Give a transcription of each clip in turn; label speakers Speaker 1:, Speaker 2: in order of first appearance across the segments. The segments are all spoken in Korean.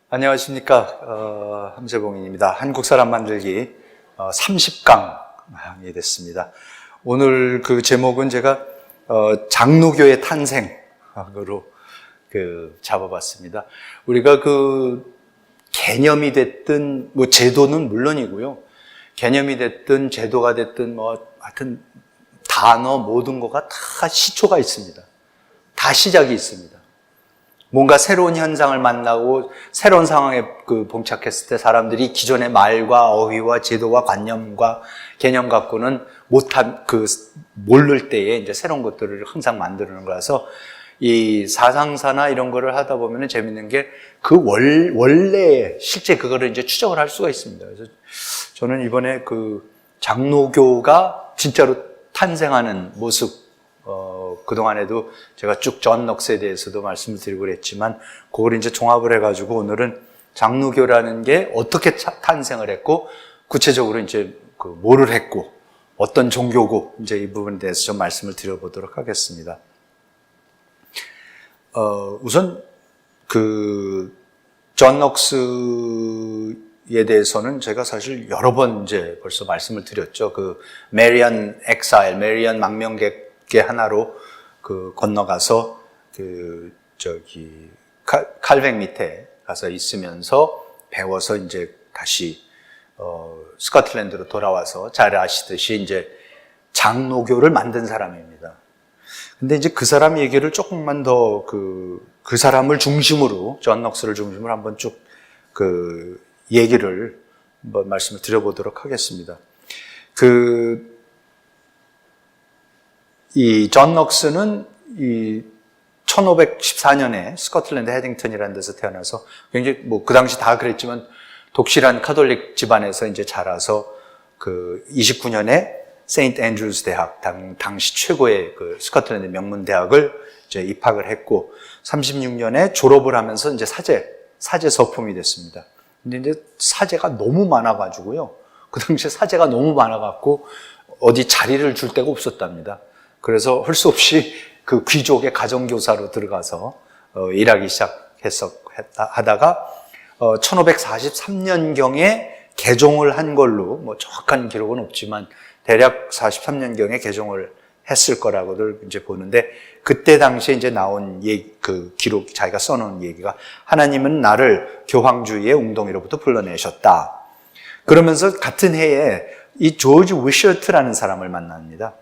Speaker 1: 안녕하십니까. 함재봉입니다. 한국 사람 만들기 30강이 됐습니다. 오늘 그 제목은 제가 장로교의 탄생으로 잡아봤습니다. 우리가 개념이 됐든 제도는 물론이고요. 개념이 됐든 제도가 됐든 하여튼 단어 모든 거가 다 시초가 있습니다. 다 시작이 있습니다. 뭔가 새로운 현상을 만나고 새로운 상황에 봉착했을 때 사람들이 기존의 말과 어휘와 제도와 관념과 개념 갖고는 모를 때에 이제 새로운 것들을 항상 만드는 거라서 이 사상사나 이런 거를 하다 보면은 재밌는 게 원래 실제 그거를 이제 추적을 할 수가 있습니다. 그래서 저는 이번에 장로교가 진짜로 탄생하는 모습 그동안에도 제가 쭉 존 넉스에 대해서도 말씀을 드리고 그랬지만 그걸 이제 종합을 해가지고 오늘은 장로교라는 게 어떻게 탄생을 했고 구체적으로 이제 뭐를 했고 어떤 종교고 이제 이 부분에 대해서 좀 말씀을 드려보도록 하겠습니다. 우선 존 넉스에 대해서는 제가 사실 여러 번 이제 벌써 말씀을 드렸죠. 메리언 엑사일, 메리언 망명객의 하나로 건너가서 칼뱅 밑에 가서 있으면서 배워서 이제 다시 스코틀랜드로 돌아와서 잘 아시듯이 이제 장로교를 만든 사람입니다. 근데 이제 그 사람 얘기를 조금만 더 그 사람을 중심으로 존 넉스를 중심으로 한번 쭉 얘기를 한번 말씀을 드려보도록 하겠습니다. 이 존 넉스는 1514년에 스코틀랜드 헤딩턴이라는 데서 태어나서 굉장히 그 당시 다 그랬지만 독실한 카톨릭 집안에서 이제 자라서 29년에 세인트 앤드루스 대학, 당시 최고의 스코틀랜드 명문 대학을 이제 입학을 했고 36년에 졸업을 하면서 이제 사제 서품이 됐습니다. 근데 이제 사제가 너무 많아가지고요. 그 당시에 사제가 너무 많아갖고 어디 자리를 줄 데가 없었답니다. 그래서 할 수 없이 귀족의 가정교사로 들어가서 일하기 하다가 1543년경에 개종을 한 걸로 정확한 기록은 없지만 대략 43년경에 개종을 했을 거라고들 이제 보는데 그때 당시에 이제 나온 기록 자기가 써놓은 얘기가 하나님은 나를 교황주의의 웅덩이로부터 불러내셨다. 그러면서 같은 해에 이 조지 위셔트라는 사람을 만납니다.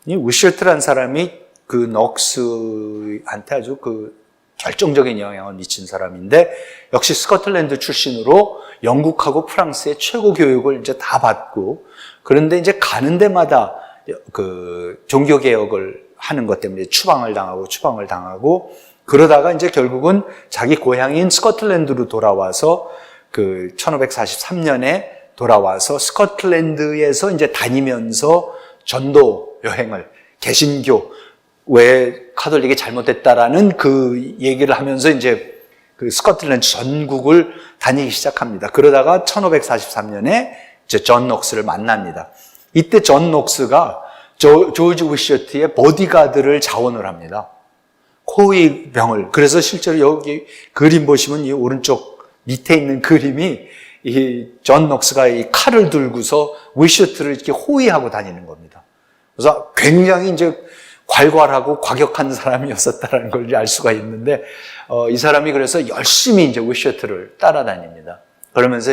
Speaker 1: 이 위셔트라는 사람이 넉스한테 아주 결정적인 영향을 미친 사람인데 역시 스코틀랜드 출신으로 영국하고 프랑스의 최고 교육을 이제 다 받고 그런데 이제 가는 데마다 종교 개혁을 하는 것 때문에 추방을 당하고 그러다가 이제 결국은 자기 고향인 스코틀랜드로 돌아와서 1543년에 돌아와서 스코틀랜드에서 이제 다니면서 전도 여행을 개신교 왜 카톨릭이 잘못됐다라는 얘기를 하면서 이제 스코틀랜드 전국을 다니기 시작합니다. 그러다가 1543년에 이제 존 넉스를 만납니다. 이때 존 넉스가 조지 위셔트의 보디가드를 자원을 합니다. 코위 병을. 그래서 실제로 여기 그림 보시면 이 오른쪽 밑에 있는 그림이 이 존 넉스가 이 칼을 들고서 위셔트를 이렇게 호위하고 다니는 겁니다. 그래서 굉장히 이제 괄괄하고 과격한 사람이었었다는 걸 알 수가 있는데, 이 사람이 그래서 열심히 이제 위셔트를 따라다닙니다. 그러면서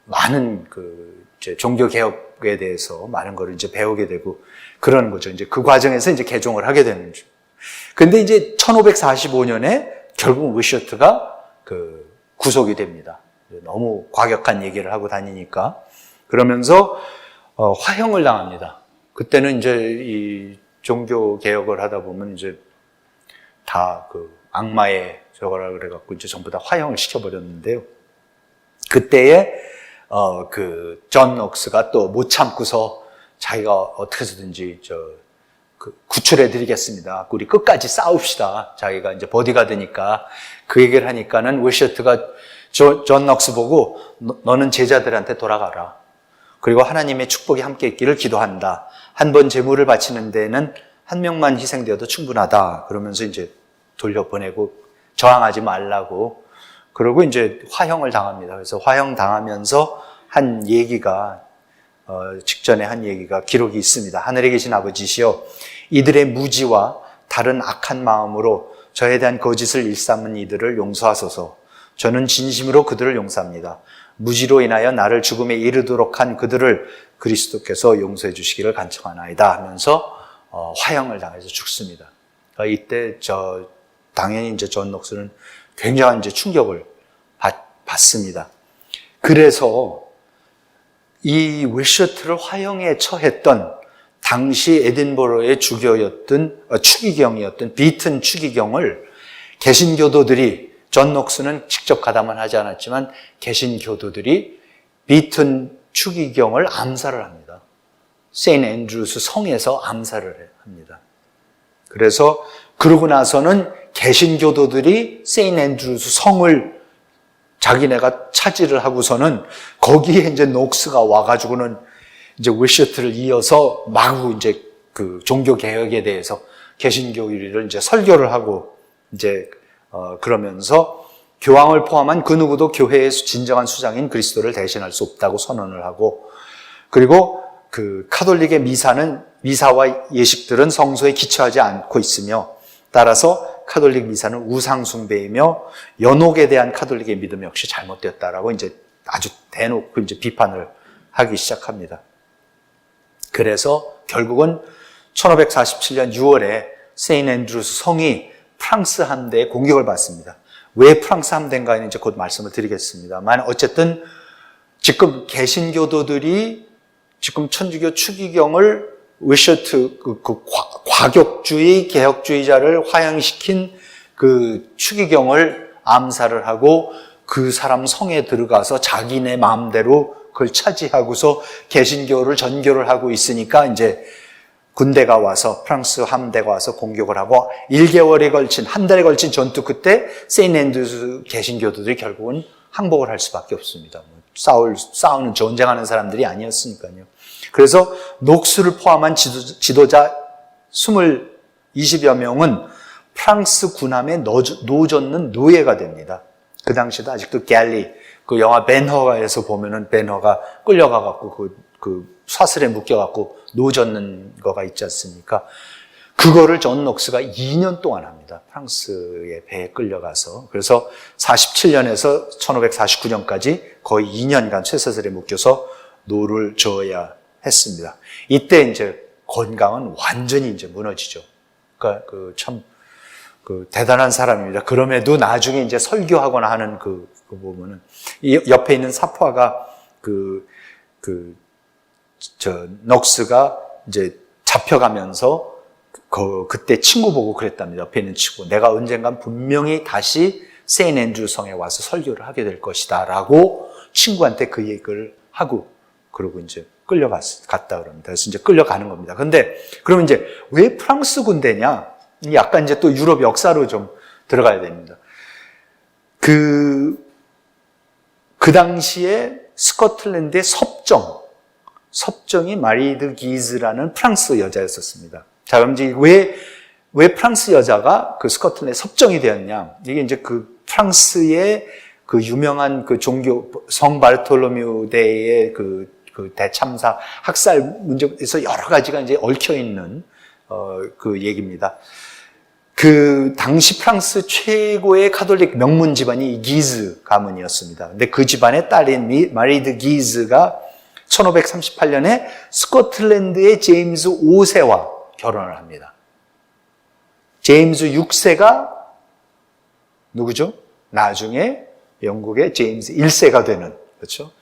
Speaker 1: 많은 이제 종교개혁에 대해서 많은 걸 이제 배우게 되고 그러는 거죠. 이제 그 과정에서 이제 개종을 하게 되는 거죠. 근데 이제 1545년에 결국 위셔트가 구속이 됩니다. 너무 과격한 얘기를 하고 다니니까. 그러면서 화형을 당합니다. 그때는 이제 이 종교 개혁을 하다 보면 이제 다 악마의 저거라 그래갖고 이제 전부 다 화형을 시켜버렸는데요. 그때에 존 넉스가 또 못 참고서 자기가 어떻게 해서든지 구출해드리겠습니다. 우리 끝까지 싸웁시다. 자기가 이제 보디가드니까 그 얘기를 하니까는 위셔트가 존 넉스 보고 너는 제자들한테 돌아가라. 그리고 하나님의 축복이 함께 있기를 기도한다. 한 번 제물을 바치는 데는 한 명만 희생되어도 충분하다. 그러면서 이제 돌려보내고 저항하지 말라고 그리고 이제 화형을 당합니다. 그래서 화형 당하면서 한 얘기가 직전에 한 얘기가 기록이 있습니다. 하늘에 계신 아버지시여, 이들의 무지와 다른 악한 마음으로 저에 대한 거짓을 일삼은 이들을 용서하소서. 저는 진심으로 그들을 용서합니다. 무지로 인하여 나를 죽음에 이르도록 한 그들을 그리스도께서 용서해 주시기를 간청하나이다 하면서 화형을 당해서 죽습니다. 이때 당연히 이제 존 녹스는 굉장한 이제 충격을 받습니다. 그래서 이 윌셔트를 화형에 처했던 당시 에딘버러의 추기경이었던 비튼 추기경을 개신교도들이, 존 녹스는 직접 가담은 하지 않았지만 개신교도들이 비튼 추기경을 암살을 합니다. 세인트 앤드루스 성에서 암살을 합니다. 그래서 그러고 나서는 개신교도들이 세인트 앤드루스 성을 자기네가 차지를 하고서는 거기에 이제 녹스가 와가지고는 이제 윌셔트를 이어서 마구 이제 그 종교 개혁에 대해서 개신교를 이제 설교를 하고 이제 그러면서 교황을 포함한 그 누구도 교회의 진정한 수장인 그리스도를 대신할 수 없다고 선언을 하고, 그리고 그 카톨릭의 미사와 예식들은 성소에 기초하지 않고 있으며, 따라서 카톨릭 미사는 우상 숭배이며 연옥에 대한 카톨릭의 믿음 역시 잘못되었다라고 이제 아주 대놓고 이제 비판을 하기 시작합니다. 그래서 결국은 1547년 6월에 세인트 앤드루스 성이 프랑스 함대의 공격을 받습니다. 왜 프랑스 함대인가는 이제 곧 말씀을 드리겠습니다만, 어쨌든 지금 개신교도들이 지금 천주교 추기경을 윌셔트 과격주의 개혁주의자를 화형시킨 그 추기경을 암살을 하고 그 사람 성에 들어가서 자기네 마음대로 그걸 차지하고서 개신교를 전교를 하고 있으니까 이제 군대가 와서, 프랑스 함대가 와서 공격을 하고 한 달에 걸친 전투 끝에 세인트 앤드루스 개신교도들이 결국은 항복을 할 수밖에 없습니다. 싸우는 전쟁하는 사람들이 아니었으니까요. 그래서 녹스를 포함한 지도자 20여 명은 프랑스 군함에 노젓는 노예가 됩니다. 그 당시도 아직도 갤리, 그 영화 벤허가에서 보면은 벤허가 끌려가갖고 그 사슬에 묶여갖고 노젓는 거가 있지 않습니까? 그거를 존 녹스가 2년 동안 합니다. 프랑스의 배에 끌려가서. 그래서 47년에서 1549년까지 거의 2년간 쇠사슬에 묶여서 노를 저어야 했습니다. 이때 이제 건강은 완전히 이제 무너지죠. 그러니까 대단한 사람입니다. 그럼에도 나중에 이제 설교하거나 하는 그 보면은 이 옆에 있는 사파가 녹스가 이제 잡혀가면서 그때 친구 보고 그랬답니다. 옆에 있는 친구. 내가 언젠간 분명히 다시 세인트 앤드루 성에 와서 설교를 하게 될 것이다 라고 친구한테 그 얘기를 하고, 그러고 이제 갔다 그럽니다. 그래서 이제 끌려가는 겁니다. 근데 그러면 이제 왜 프랑스 군대냐? 약간 이제 또 유럽 역사로 좀 들어가야 됩니다. 그 당시에 스코틀랜드의 섭정이 마리 드 기즈라는 프랑스 여자였었습니다. 자, 그럼 이제 왜 프랑스 여자가 그 스코틀랜드 섭정이 되었냐? 이게 이제 그 프랑스의 그 유명한 그 종교 성 바르톨로뮤 대의 그 대참사 학살 문제에서 여러 가지가 이제 얽혀 있는 그 얘기입니다. 그 당시 프랑스 최고의 카톨릭 명문 집안이 이 기즈 가문이었습니다. 근데 그 집안의 딸인 마리 드 기즈가 1538년에 스코틀랜드의 제임스 5세와 결혼을 합니다. 제임스 6세가 누구죠? 나중에 영국의 제임스 1세가 되는, 그렇죠?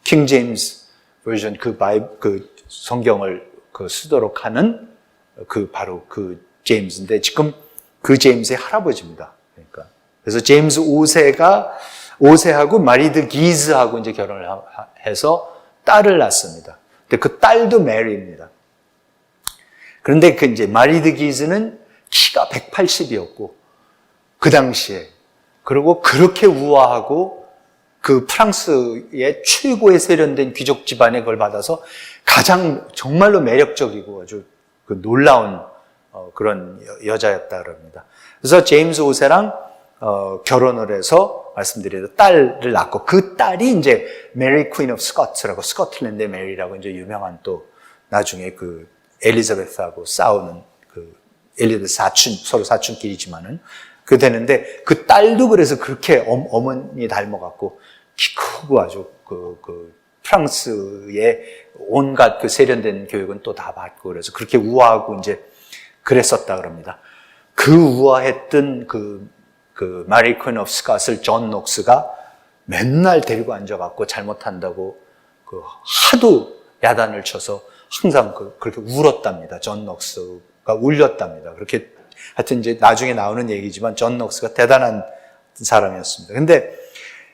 Speaker 1: 킹 제임스 버전 그 성경을 쓰도록 하는 바로 그 제임스인데, 지금 그 제임스의 할아버지입니다. 그러니까 그래서 제임스 5세하고 마리 드 기즈하고 이제 결혼을 해서 딸을 낳습니다. 근데 그 딸도 메리입니다. 그런데 그 이제 마리 드 기즈는 키가 180이었고 그 당시에, 그리고 그렇게 우아하고 그 프랑스의 최고의 세련된 귀족 집안의 걸 받아서 가장 정말로 매력적이고 아주 그 놀라운 그런 여자였다 그럽니다. 그래서 제임스 5세랑 결혼을 해서 말씀드려도 딸을 낳고 그 딸이 이제 메리 퀸 오브 스코트라고 스코틀랜드의 메리라고 이제 유명한 또 나중에 그 엘리자베스하고 싸우는 그 엘리자베스 사촌 서로 사촌끼리지만은 그 되는데 그 딸도 그래서 그렇게 어머니 닮아갖고 키 크고 아주 그 프랑스의 온갖 그 세련된 교육은 또 다 받고 그래서 그렇게 우아하고 이제 그랬었다 그럽니다. 그 우아했던 그 마리 퀸 오브 스콧을 존 녹스가 맨날 데리고 앉아갖고 잘못한다고 그 하도 야단을 쳐서 항상 그렇게 울었답니다. 존 녹스가 울렸답니다. 그렇게 하여튼 이제 나중에 나오는 얘기지만 존 녹스가 대단한 사람이었습니다. 근데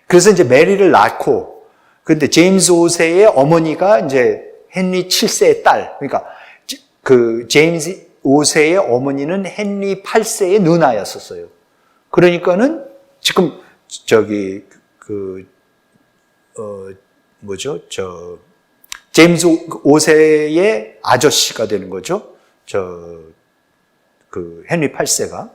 Speaker 1: 그래서 이제 메리를 낳고 근데 제임스 5세의 어머니가 이제 헨리 7세의 딸 그러니까 그 제임스 5세의 어머니는 헨리 8세의 누나였었어요. 그러니까는 지금 제임스 5세의 아저씨가 되는 거죠. 헨리 8세가.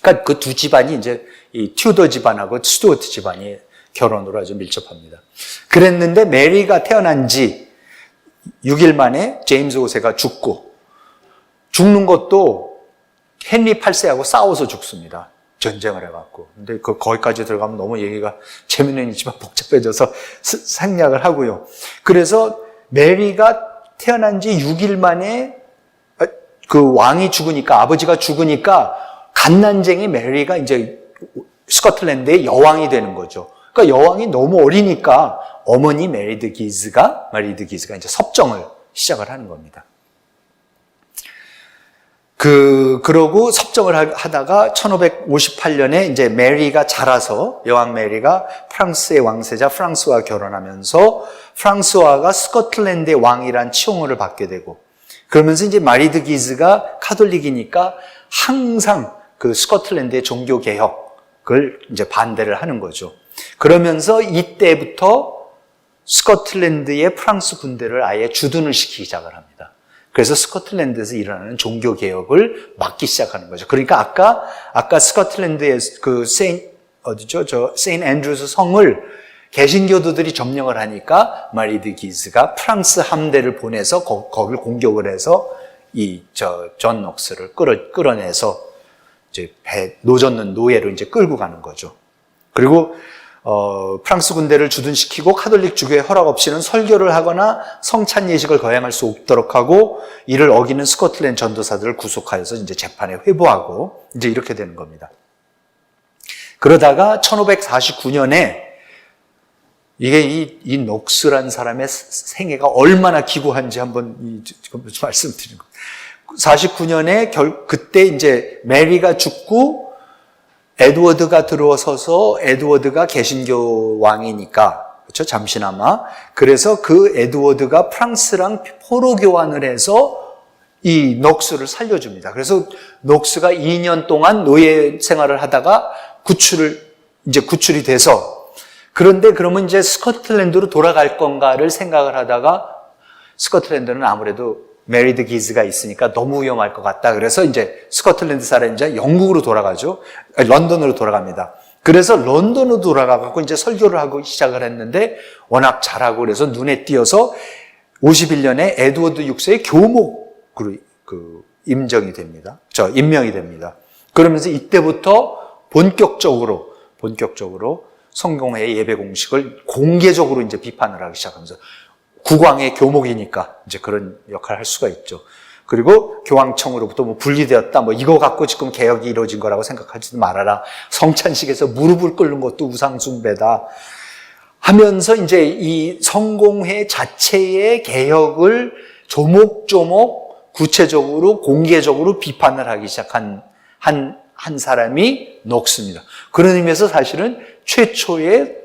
Speaker 1: 그러니까 그 두 집안이 이제 이 튜더 집안하고 스튜어트 집안이 결혼으로 아주 밀접합니다. 그랬는데 메리가 태어난 지 6일 만에 제임스 5세가 죽는 것도 헨리 8세하고 싸워서 죽습니다. 전쟁을 해갖고. 근데 거기까지 들어가면 너무 얘기가 재미는 있지만 복잡해져서 생략을 하고요. 그래서 메리가 태어난 지 6일 만에 그 왕이 죽으니까, 아버지가 죽으니까 갓난쟁이 메리가 이제 스코틀랜드의 여왕이 되는 거죠. 그러니까 여왕이 너무 어리니까 어머니 마리 드 기즈가 이제 섭정을 시작을 하는 겁니다. 그러고 섭정을 하다가 1558년에 이제 메리가 자라서 여왕 메리가 프랑스의 왕세자 프랑스와 결혼하면서 프랑스와가 스코틀랜드의 왕이란 칭호를 받게 되고 그러면서 이제 마리 드 기즈가 카톨릭이니까 항상 그 스코틀랜드의 종교 개혁을 이제 반대를 하는 거죠. 그러면서 이때부터 스코틀랜드의 프랑스 군대를 아예 주둔을 시키기 시작을 합니다. 그래서 스코틀랜드에서 일어나는 종교 개혁을 막기 시작하는 거죠. 그러니까 아까 스코틀랜드의 그 세인트 앤드루스 성을 개신교도들이 점령을 하니까 마리 드 기즈가 프랑스 함대를 보내서 거기를 공격을 해서 존 녹스를 끌어내서 이제 노젓는 노예로 이제 끌고 가는 거죠. 그리고 프랑스 군대를 주둔시키고 카톨릭 주교의 허락 없이는 설교를 하거나 성찬 예식을 거행할 수 없도록 하고 이를 어기는 스코틀랜드 전도사들을 구속하여서 이제 재판에 회부하고 이제 이렇게 되는 겁니다. 그러다가 1549년에 이게 이 녹스란 사람의 생애가 얼마나 기구한지 한번 지금 말씀드리는 겁니다. 49년에 그때 이제 메리가 죽고 에드워드가 들어서서 에드워드가 개신교 왕이니까 그렇죠? 잠시나마. 그래서 그 에드워드가 프랑스랑 포로 교환을 해서 이 녹스를 살려줍니다. 그래서 녹스가 2년 동안 노예 생활을 하다가 구출이 돼서 그런데 그러면 이제 스코틀랜드로 돌아갈 건가를 생각을 하다가 스코틀랜드는 아무래도 메리 드 기즈가 있으니까 너무 위험할 것 같다. 그래서 이제 스코틀랜드 사람이 이제 영국으로 돌아가죠. 런던으로 돌아갑니다. 그래서 런던으로 돌아가고 이제 설교를 하고 시작을 했는데 워낙 잘하고 그래서 눈에 띄어서 51년에 에드워드 6세의 교목으로 임명이 됩니다. 그러면서 이때부터 본격적으로 성공회의 예배 공식을 공개적으로 이제 비판을 하기 시작하면서 국왕의 교목이니까 이제 그런 역할을 할 수가 있죠. 그리고 교황청으로부터 분리되었다. 이거 갖고 지금 개혁이 이루어진 거라고 생각하지도 말아라. 성찬식에서 무릎을 꿇는 것도 우상숭배다. 하면서 이제 이 성공회 자체의 개혁을 조목조목 구체적으로 공개적으로 비판을 하기 시작한 한 사람이 녹스입니다. 그런 의미에서 사실은 최초의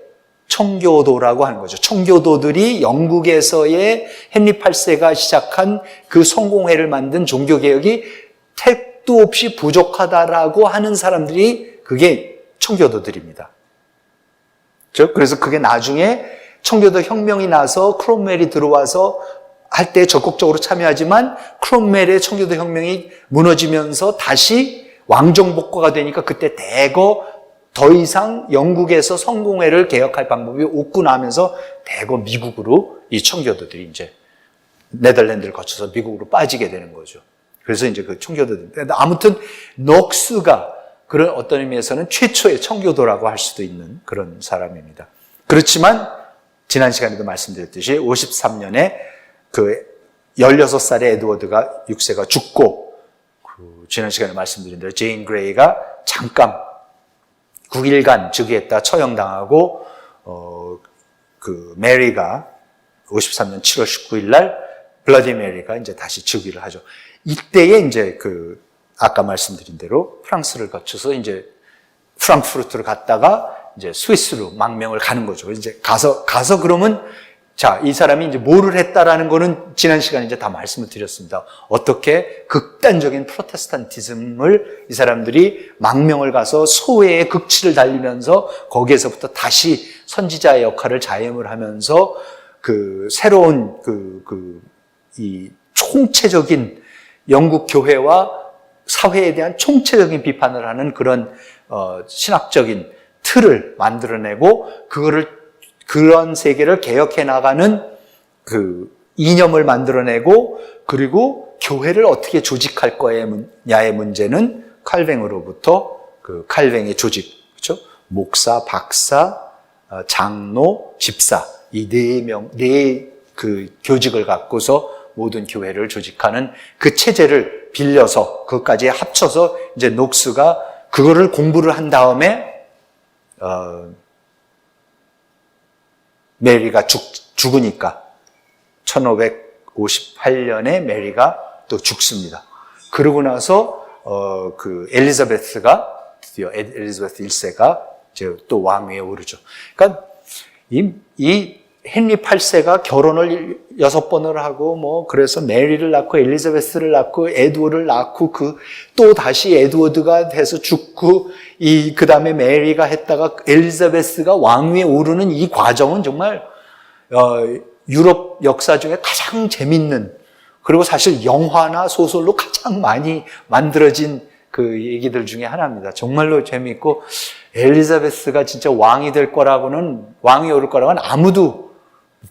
Speaker 1: 청교도라고 하는 거죠. 청교도들이 영국에서의 헨리 8세가 시작한 그 성공회를 만든 종교개혁이 택도 없이 부족하다라고 하는 사람들이 그게 청교도들입니다. 그래서 그게 나중에 청교도 혁명이 나서 크롬웰이 들어와서 할 때 적극적으로 참여하지만 크롬웰의 청교도 혁명이 무너지면서 다시 왕정복과가 되니까 그때 대거 더 이상 영국에서 성공회를 개혁할 방법이 없구나 하면서 대거 미국으로 이 청교도들이 이제 네덜란드를 거쳐서 미국으로 빠지게 되는 거죠. 그래서 이제 그 청교도들. 아무튼 녹스가 그런 어떤 의미에서는 최초의 청교도라고 할 수도 있는 그런 사람입니다. 그렇지만 지난 시간에도 말씀드렸듯이 53년에 그 16살의 에드워드가 6세가 죽고 지난 시간에 말씀드린 대로 제인 그레이가 잠깐 9일간 즉위했다 처형당하고 그 메리가 53년 7월 19일 날 블러디 메리가 이제 다시 즉위를 하죠. 이때에 이제 그 아까 말씀드린 대로 프랑스를 거쳐서 이제 프랑크푸르트를 갔다가 이제 스위스로 망명을 가는 거죠. 이제 가서 그러면 자, 이 사람이 이제 뭐를 했다라는 거는 지난 시간에 이제 다 말씀을 드렸습니다. 어떻게 극단적인 프로테스탄티즘을 이 사람들이 망명을 가서 소외의 극치를 달리면서 거기에서부터 다시 선지자의 역할을 자임을 하면서 그 새로운 이 총체적인 영국 교회와 사회에 대한 총체적인 비판을 하는 그런 신학적인 틀을 만들어내고 그런 세계를 개혁해 나가는 그 이념을 만들어내고 그리고 교회를 어떻게 조직할 거냐의 문제는 칼뱅으로부터 그 칼뱅의 조직, 그렇죠? 목사, 박사, 장로, 집사 이 네 그 교직을 갖고서 모든 교회를 조직하는 그 체제를 빌려서 그것까지 합쳐서 이제 녹스가 그거를 공부를 한 다음에 메리가 죽으니까 1558년에 메리가 또 죽습니다. 그러고 나서 그 엘리자베스가 드디어 엘리자베스 1세가 이제 또 왕위에 오르죠. 그러니까 이 헨리 8세가 결혼을 6번을 하고 뭐 그래서 메리를 낳고 엘리자베스를 낳고 에드워드를 낳고 또 다시 에드워드가 돼서 죽고 그다음에 메리가 했다가 엘리자베스가 왕위에 오르는 이 과정은 정말 유럽 역사 중에 가장 재밌는 그리고 사실 영화나 소설로 가장 많이 만들어진 그 얘기들 중에 하나입니다. 정말로 재미있고 엘리자베스가 진짜 왕이 될 거라고는 왕이 오를 거라고는 아무도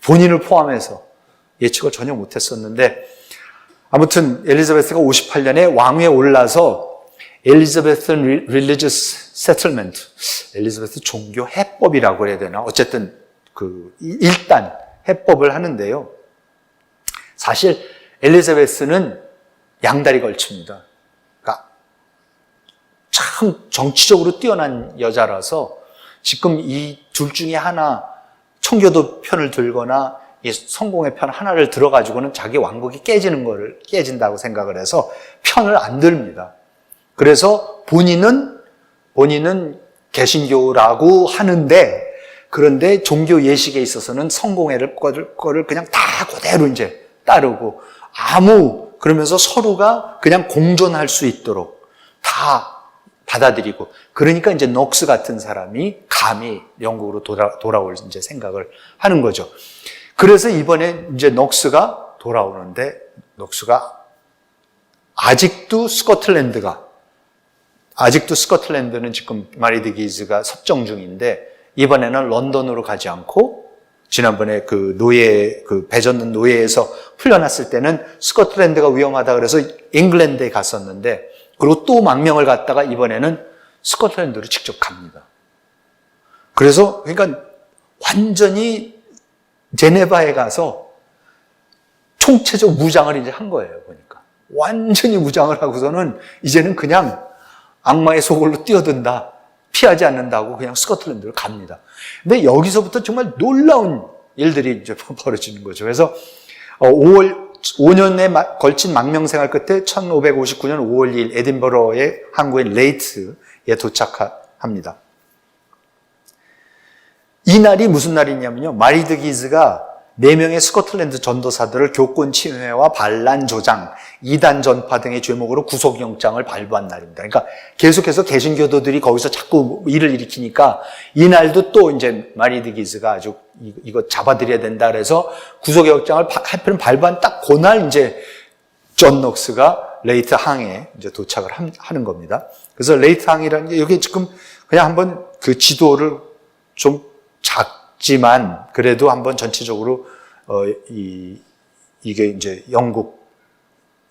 Speaker 1: 본인을 포함해서 예측을 전혀 못했었는데 아무튼 엘리자베스가 58년에 왕위에 올라서 엘리자베스 Religious Settlement, 엘리자베스 종교 해법이라고 해야 되나? 어쨌든 일단 해법을 하는데요. 사실 엘리자베스는 양다리 걸칩니다. 그러니까 참 정치적으로 뛰어난 여자라서 지금 이 둘 중에 하나 청교도 편을 들거나 이 성공의 편 하나를 들어가지고는 자기 왕국이 깨진다고 생각을 해서 편을 안 듭니다. 그래서 본인은 개신교라고 하는데 그런데 종교 예식에 있어서는 성공회를 거를 그냥 다 그대로 이제 따르고 그러면서 서로가 그냥 공존할 수 있도록 다 받아들이고 그러니까 이제 녹스 같은 사람이 감히 영국으로 돌아올 이제 생각을 하는 거죠. 그래서 이번에 이제 녹스가 돌아오는데 녹스가 아직도 스코틀랜드는 지금 마리드 기즈가 섭정 중인데 이번에는 런던으로 가지 않고 지난번에 배 젓는 노예에서 풀려났을 때는 스코틀랜드가 위험하다 그래서 잉글랜드에 갔었는데 그리고 또 망명을 갔다가 이번에는 스코틀랜드로 직접 갑니다. 그러니까 완전히 제네바에 가서 총체적 무장을 이제 한 거예요, 보니까. 완전히 무장을 하고서는 이제는 그냥 악마의 소굴로 뛰어든다. 피하지 않는다고 그냥 스코틀랜드로 갑니다. 근데 여기서부터 정말 놀라운 일들이 이제 벌어지는 거죠. 그래서 5년에 걸친 망명 생활 끝에 1559년 5월 2일 에딘버러의 항구인 레이트에 도착합니다. 이 날이 무슨 날이냐면요. 마리드 기즈가 4명의 스코틀랜드 전도사들을 교권 침해와 반란 조장, 이단 전파 등의 죄목으로 구속영장을 발부한 날입니다. 그러니까 계속해서 개신교도들이 거기서 자꾸 일을 일으키니까 이날도 또 이제 마리드 기즈가 아주 이거 잡아들여야 된다 그래서 구속영장을 하필 발부한 딱 그날 이제 존 녹스가 레이트 항에 이제 도착을 하는 겁니다. 그래서 레이트 항이라는 게 여기 지금 그냥 한번 그 지도를 좀 작지만 그래도 한번 전체적으로 이게 이제 영국,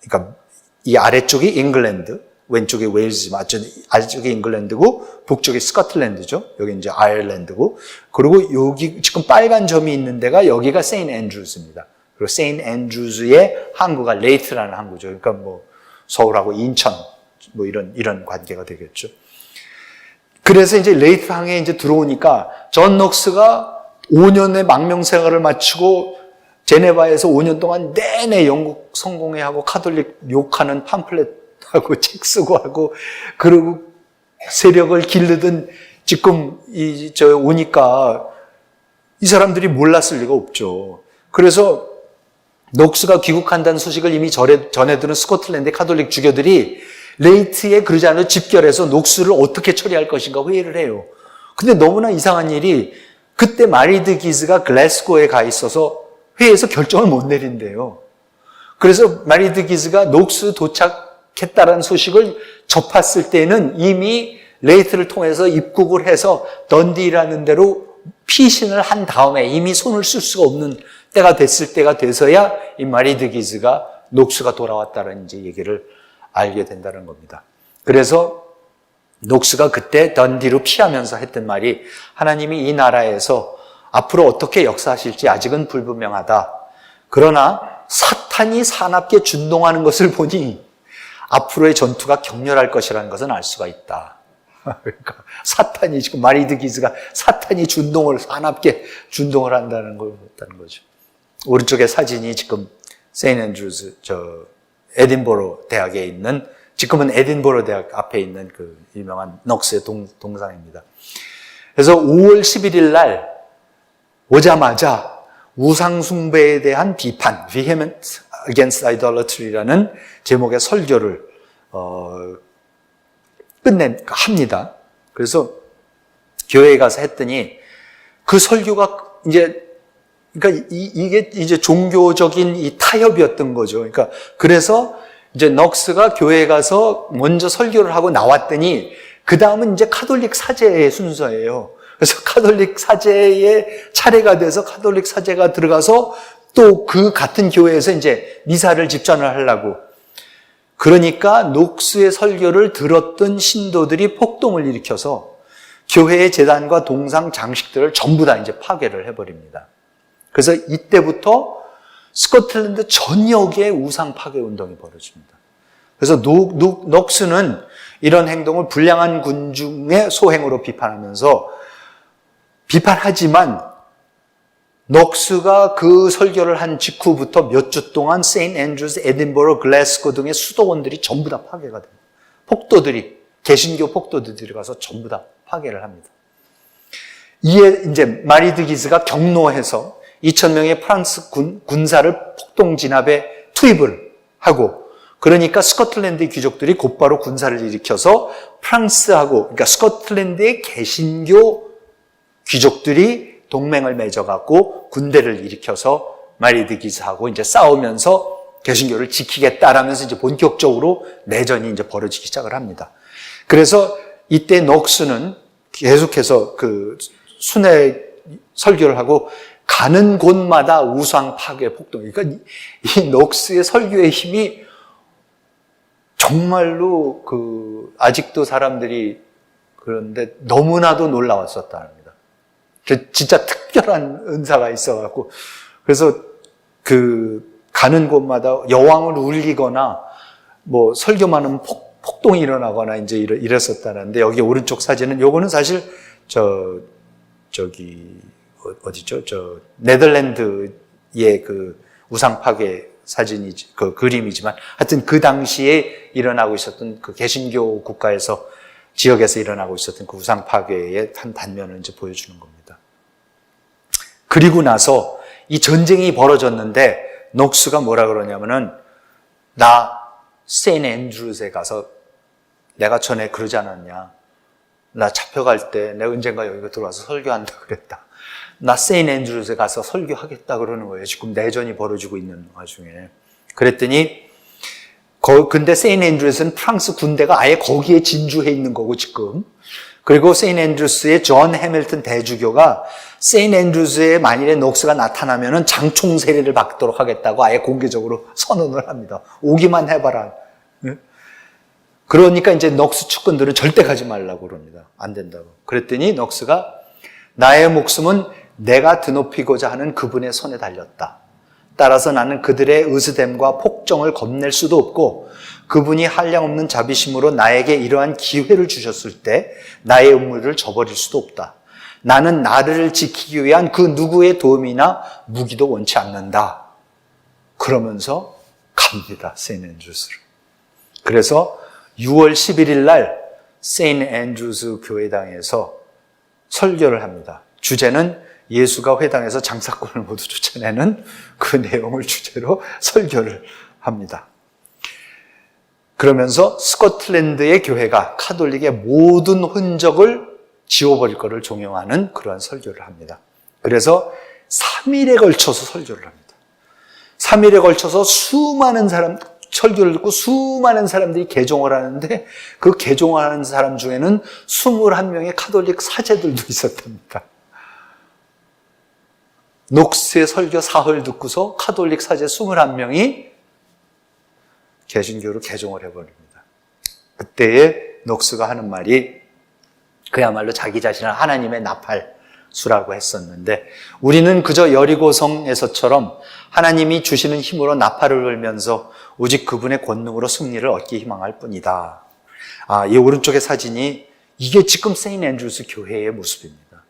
Speaker 1: 그러니까 이 아래쪽이 잉글랜드, 왼쪽이 웨일즈지만 아래쪽이 잉글랜드고 북쪽이 스코틀랜드죠. 여기 이제 아일랜드고, 그리고 여기 지금 빨간 점이 있는 데가 여기가 세인트 앤드루즈입니다. 그리고 세인트 앤드루즈의 항구가 레이트라는 항구죠. 그러니까 뭐 서울하고 인천 뭐 이런 관계가 되겠죠. 그래서 이제 레이트 항에 이제 들어오니까 존 녹스가 5년의 망명 생활을 마치고 제네바에서 5년 동안 내내 영국 성공회하고 카톨릭 욕하는 팜플렛하고 책 쓰고 하고, 그리고 세력을 기르던 지금 오니까 이 사람들이 몰랐을 리가 없죠. 그래서 녹스가 귀국한다는 소식을 이미 전해 들은 스코틀랜드의 카톨릭 주교들이 레이트에 그러지 않아도 집결해서 녹스를 어떻게 처리할 것인가 회의를 해요. 근데 너무나 이상한 일이, 그때 마리드 기즈가 글래스고에 가 있어서 회의에서 결정을 못 내린대요. 그래서 마리드 기즈가 녹스 도착했다라는 소식을 접했을 때는 이미 레이트를 통해서 입국을 해서 던디라는 데로 피신을 한 다음에 이미 손을 쓸 수가 없는 때가 됐을 때가 돼서야 이 마리드 기즈가 녹스가 돌아왔다는 이제 얘기를 알게 된다는 겁니다. 그래서 녹스가 그때 던디로 피하면서 했던 말이, 하나님이 이 나라에서 앞으로 어떻게 역사하실지 아직은 불분명하다. 그러나 사탄이 사납게 준동하는 것을 보니 앞으로의 전투가 격렬할 것이라는 것은 알 수가 있다. 그러니까 사탄이, 지금 마리드 기즈가 사탄이 사납게 준동을 한다는 걸 봤다는 거죠. 오른쪽에 사진이 지금 세인트 앤드루즈, 에딘버러 대학에 있는, 지금은 에딘버러 대학 앞에 있는 그 유명한 녹스의 동상입니다. 그래서 5월 11일 날 오자마자 우상숭배에 대한 비판, Vehement Against Idolatry라는 제목의 설교를 합니다. 그래서 교회에 가서 했더니 그 설교가 그러니까 이게 이제 종교적인 이 타협이었던 거죠. 그러니까 그래서 이제 녹스가 교회에 가서 먼저 설교를 하고 나왔더니 그 다음은 이제 카톨릭 사제의 순서예요. 그래서 카톨릭 사제의 차례가 돼서 카톨릭 사제가 들어가서 또 그 같은 교회에서 이제 미사를 집전을 하려고. 그러니까 녹스의 설교를 들었던 신도들이 폭동을 일으켜서 교회의 제단과 동상 장식들을 전부 다 이제 파괴를 해버립니다. 그래서 이때부터 스코틀랜드 전역에 우상 파괴 운동이 벌어집니다. 그래서 녹스는 이런 행동을 불량한 군중의 소행으로 비판하지만 녹스가 그 설교를 한 직후부터 몇 주 동안 세인트 앤드루즈, 에딘버러, 글래스고 등의 수도원들이 전부 다 파괴가 됩니다. 개신교 폭도들이 들어가서 전부 다 파괴를 합니다. 이에 이제 마리드 기즈가 경로해서 2,000명의 프랑스 군사를 폭동 진압에 투입을 하고, 그러니까 스코틀랜드 귀족들이 곧바로 군사를 일으켜서 그러니까 스코틀랜드의 개신교 귀족들이 동맹을 맺어갖고 군대를 일으켜서 마리드 기즈하고 이제 싸우면서 개신교를 지키겠다라면서 이제 본격적으로 내전이 이제 벌어지기 시작을 합니다. 그래서 이때 녹스는 계속해서 그 순회 설교를 하고 가는 곳마다 우상 파괴 폭동. 그러니까 이 녹스의 설교의 힘이 정말로 아직도 사람들이 그런데 너무나도 놀라웠었다는 겁니다. 진짜 특별한 은사가 있어갖고, 그래서 가는 곳마다 여왕을 울리거나 뭐 설교만은 폭동이 일어나거나 이제 이랬었다는데, 여기 오른쪽 사진은, 요거는 사실 어디죠? 네덜란드의 그 우상 파괴 사진이지, 그 그림이지만, 하여튼 그 당시에 일어나고 있었던 그 개신교 국가에서, 지역에서 일어나고 있었던 그 우상 파괴의 한 단면을 이제 보여주는 겁니다. 그리고 나서 이 전쟁이 벌어졌는데, 녹스가 뭐라 그러냐면은, 나 세인트 앤드루즈에 가서 내가 전에 그러지 않았냐. 나 잡혀갈 때 내가 언젠가 여기가 들어와서 설교한다 그랬다. 나 세인트 앤드루즈에 가서 설교하겠다 그러는 거예요. 지금 내전이 벌어지고 있는 와중에. 그랬더니 근데 세인트 앤드루스는 프랑스 군대가 아예 거기에 진주해 있는 거고 지금. 그리고 세인트 앤드루스의 존 해밀턴 대주교가 세인트 앤드루스에 만일에 녹스가 나타나면은 장총 세례를 받도록 하겠다고 아예 공개적으로 선언을 합니다. 오기만 해봐라. 그러니까 이제 녹스 측근들은 절대 가지 말라고 그럽니다. 안 된다고. 그랬더니 녹스가 나의 목숨은 내가 드높이고자 하는 그분의 손에 달렸다. 따라서 나는 그들의 의스됨과 폭정을 겁낼 수도 없고 그분이 한량없는 자비심으로 나에게 이러한 기회를 주셨을 때 나의 음무를 저버릴 수도 없다. 나는 나를 지키기 위한 그 누구의 도움이나 무기도 원치 않는다. 그러면서 갑니다. 세인트 앤드루스를. 그래서 6월 11일 날 세인트 앤드루스 교회당에서 설교를 합니다. 주제는 예수가 회당에서 장사꾼을 모두 쫓아내는 그 내용을 주제로 설교를 합니다. 그러면서 스코틀랜드의 교회가 카톨릭의 모든 흔적을 지워버릴 것을 종용하는 그러한 설교를 합니다. 그래서 3일에 걸쳐서 설교를 합니다. 3일에 걸쳐서 수많은 사람, 설교를 듣고 수많은 사람들이 개종을 하는데 그 개종을 하는 사람 중에는 21명의 카톨릭 사제들도 있었답니다. 녹스의 설교 사흘 듣고서 카톨릭 사제 21명이 개신교로 개종을 해버립니다. 그때에 녹스가 하는 말이 그야말로 자기 자신을 하나님의 나팔수라고 했었는데 우리는 그저 여리고성에서처럼 하나님이 주시는 힘으로 나팔을 불면서 오직 그분의 권능으로 승리를 얻기 희망할 뿐이다. 이 오른쪽의 사진이 이게 지금 세인트 앤드루스 교회의 모습입니다.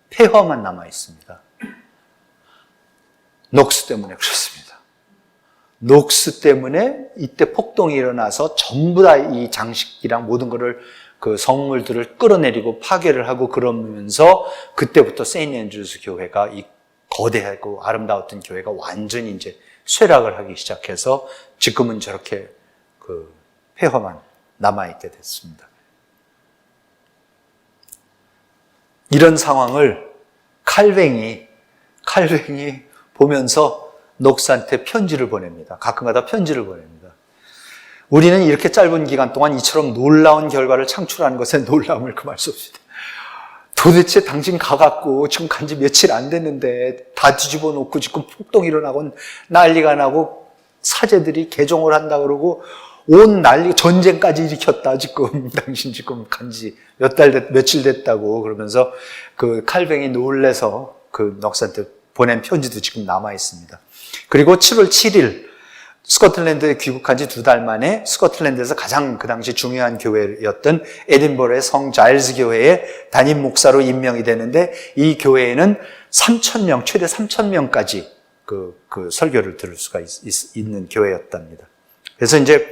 Speaker 1: 폐허만 남아 있습니다. 녹스 때문에 그렇습니다. 녹스 때문에 이때 폭동이 일어나서 전부 다 이 장식이랑 모든 것을 그 성물들을 끌어내리고 파괴를 하고 그러면서 그때부터 세인트 앤드루스 교회가 이 거대하고 아름다웠던 교회가 완전히 이제 쇠락을 하기 시작해서 지금은 저렇게 그 폐허만 남아있게 됐습니다. 이런 상황을 칼뱅이 보면서 녹스한테 편지를 보냅니다. 가끔가다 편지를 보냅니다. 우리는 이렇게 짧은 기간 동안 이처럼 놀라운 결과를 창출하는 것에 놀라움을 금할 수 없습니다. 도대체 당신 가갖고 지금 간지 며칠 안 됐는데 다 뒤집어 놓고 지금 폭동이 일어나고 난리가 나고 사제들이 개종을 한다 그러고 온 난리 전쟁까지 일으켰다 지금 당신 지금 간지 며칠 됐다고 그러면서 그 칼뱅이 놀래서 그 녹스한테 보낸 편지도 지금 남아 있습니다. 그리고 7월 7일 스코틀랜드에 귀국한 지 2달 만에 스코틀랜드에서 가장 그 당시 중요한 교회였던 에딘버러의 성 자일스 교회의 담임 목사로 임명이 되는데 이 교회에는 3,000명, 최대 3,000명까지 그 설교를 들을 수가 있는 교회였답니다. 그래서 이제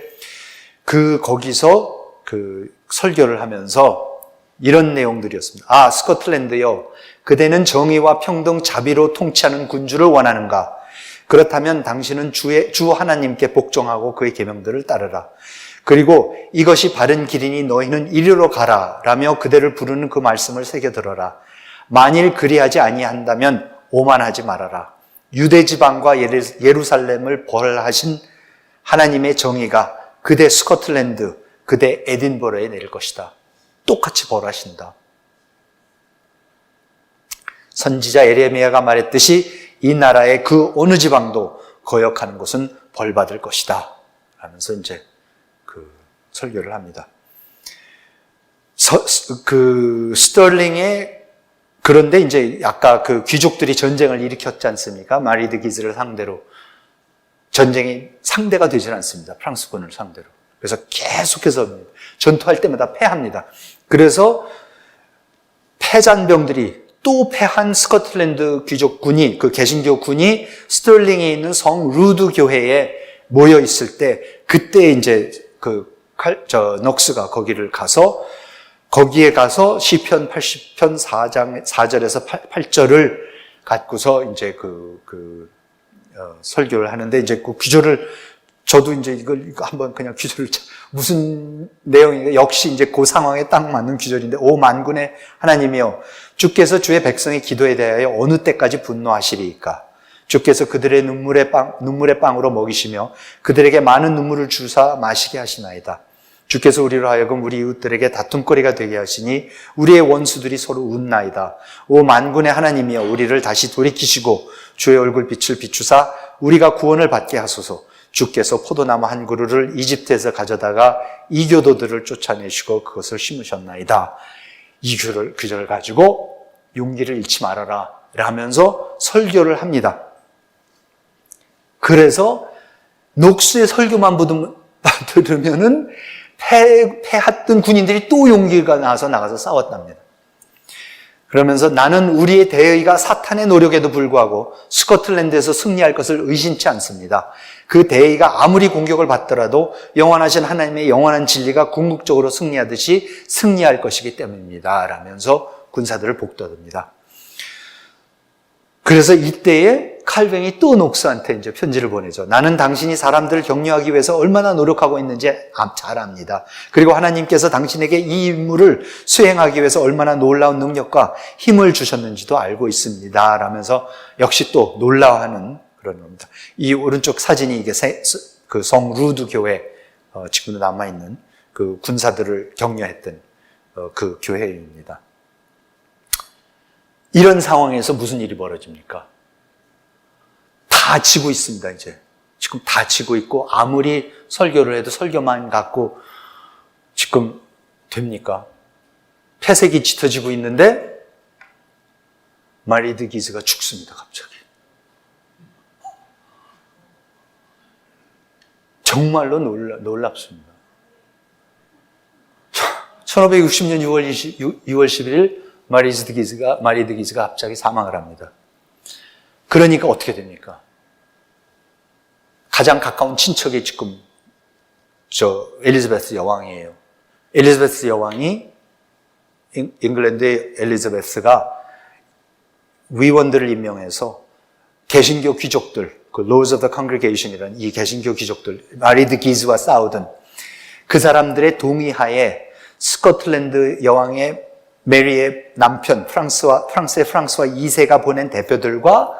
Speaker 1: 거기서 그 설교를 하면서 이런 내용들이었습니다. 스코틀랜드여, 그대는 정의와 평등, 자비로 통치하는 군주를 원하는가? 그렇다면 당신은 주 하나님께 복종하고 그의 계명들을 따르라. 그리고 이것이 바른 길이니 너희는 이리로 가라 라며 그대를 부르는 그 말씀을 새겨들어라. 만일 그리하지 아니한다면 오만하지 말아라. 유대 지방과 예루살렘을 벌하신 하나님의 정의가 그대 스코틀랜드, 그대 에딘버러에 내릴 것이다. 똑같이 벌하신다. 선지자 예레미야가 말했듯이 이 나라의 그 어느 지방도 거역하는 곳은 벌받을 것이다. 라면서 이제 그 설교를 합니다. 스털링의 그런데 이제 아까 그 귀족들이 전쟁을 일으켰지 않습니까? 마리드 기즈를 상대로. 전쟁이 상대가 되질 않습니다. 프랑스군을 상대로. 그래서 계속해서 전투할 때마다 패합니다. 그래서 패잔병들이 또 패한 스코틀랜드 귀족군이, 그 개신교 군이 스털링에 있는 성 루드 교회에 모여 있을 때, 그때 이제 녹스가 거기에 가서 시편 80편 4절에서 8절을 갖고서 이제 설교를 하는데, 이제 그 귀절을, 저도 이제 이거 한번 그냥 귀절을, 무슨 내용인가, 역시 이제 그 상황에 딱 맞는 귀절인데, 오 만군의 하나님이여, 주께서 주의 백성의 기도에 대하여 어느 때까지 분노하시리이까? 주께서 그들의 눈물의 빵으로 먹이시며 그들에게 많은 눈물을 주사 마시게 하시나이다. 주께서 우리로 하여금 우리 이웃들에게 다툼거리가 되게 하시니 우리의 원수들이 서로 웃나이다. 오 만군의 하나님이여 우리를 다시 돌이키시고 주의 얼굴빛을 비추사 우리가 구원을 받게 하소서. 주께서 포도나무 한 그루를 이집트에서 가져다가 이교도들을 쫓아내시고 그것을 심으셨나이다. 이 규절을 가지고 용기를 잃지 말아라 하면서 설교를 합니다. 그래서 녹수의 설교만 들으면은 패했던 군인들이 또 용기가 나가서 싸웠답니다. 그러면서 나는 우리의 대의가 사탄의 노력에도 불구하고 스코틀랜드에서 승리할 것을 의심치 않습니다. 그 대의가 아무리 공격을 받더라도 영원하신 하나님의 영원한 진리가 궁극적으로 승리하듯이 승리할 것이기 때문입니다. 라면서 군사들을 복돋습니다. 그래서 이때에 칼뱅이 또 녹스한테 이제 편지를 보내죠. 나는 당신이 사람들을 격려하기 위해서 얼마나 노력하고 있는지 잘 압니다. 그리고 하나님께서 당신에게 이 임무를 수행하기 위해서 얼마나 놀라운 능력과 힘을 주셨는지도 알고 있습니다. 라면서 역시 또 놀라워하는 그런 겁니다. 이 오른쪽 사진이 이게 그 성 루드 교회, 지금도 남아있는 그 군사들을 격려했던 그 교회입니다. 이런 상황에서 무슨 일이 벌어집니까? 다 지고 있습니다, 이제. 지금 다 지고 있고, 아무리 설교를 해도 설교만 갖고 지금 됩니까? 폐색이 짙어지고 있는데, 마리드 기즈가 죽습니다, 갑자기. 정말로 놀랍습니다. 1560년 6월 11일, 마리드 기즈가 갑자기 사망을 합니다. 그러니까 어떻게 됩니까? 가장 가까운 친척이 지금 엘리자베스 여왕이에요. 엘리자베스 여왕이 잉글랜드의 엘리자베스가 위원들을 임명해서 개신교 귀족들, 그 Lords of the Congregation이라는 이 개신교 귀족들, 마리드 기즈와 싸우던 그 사람들의 동의하에 스코틀랜드 여왕의 메리의 남편 프랑스의 프랑스와 2세가 보낸 대표들과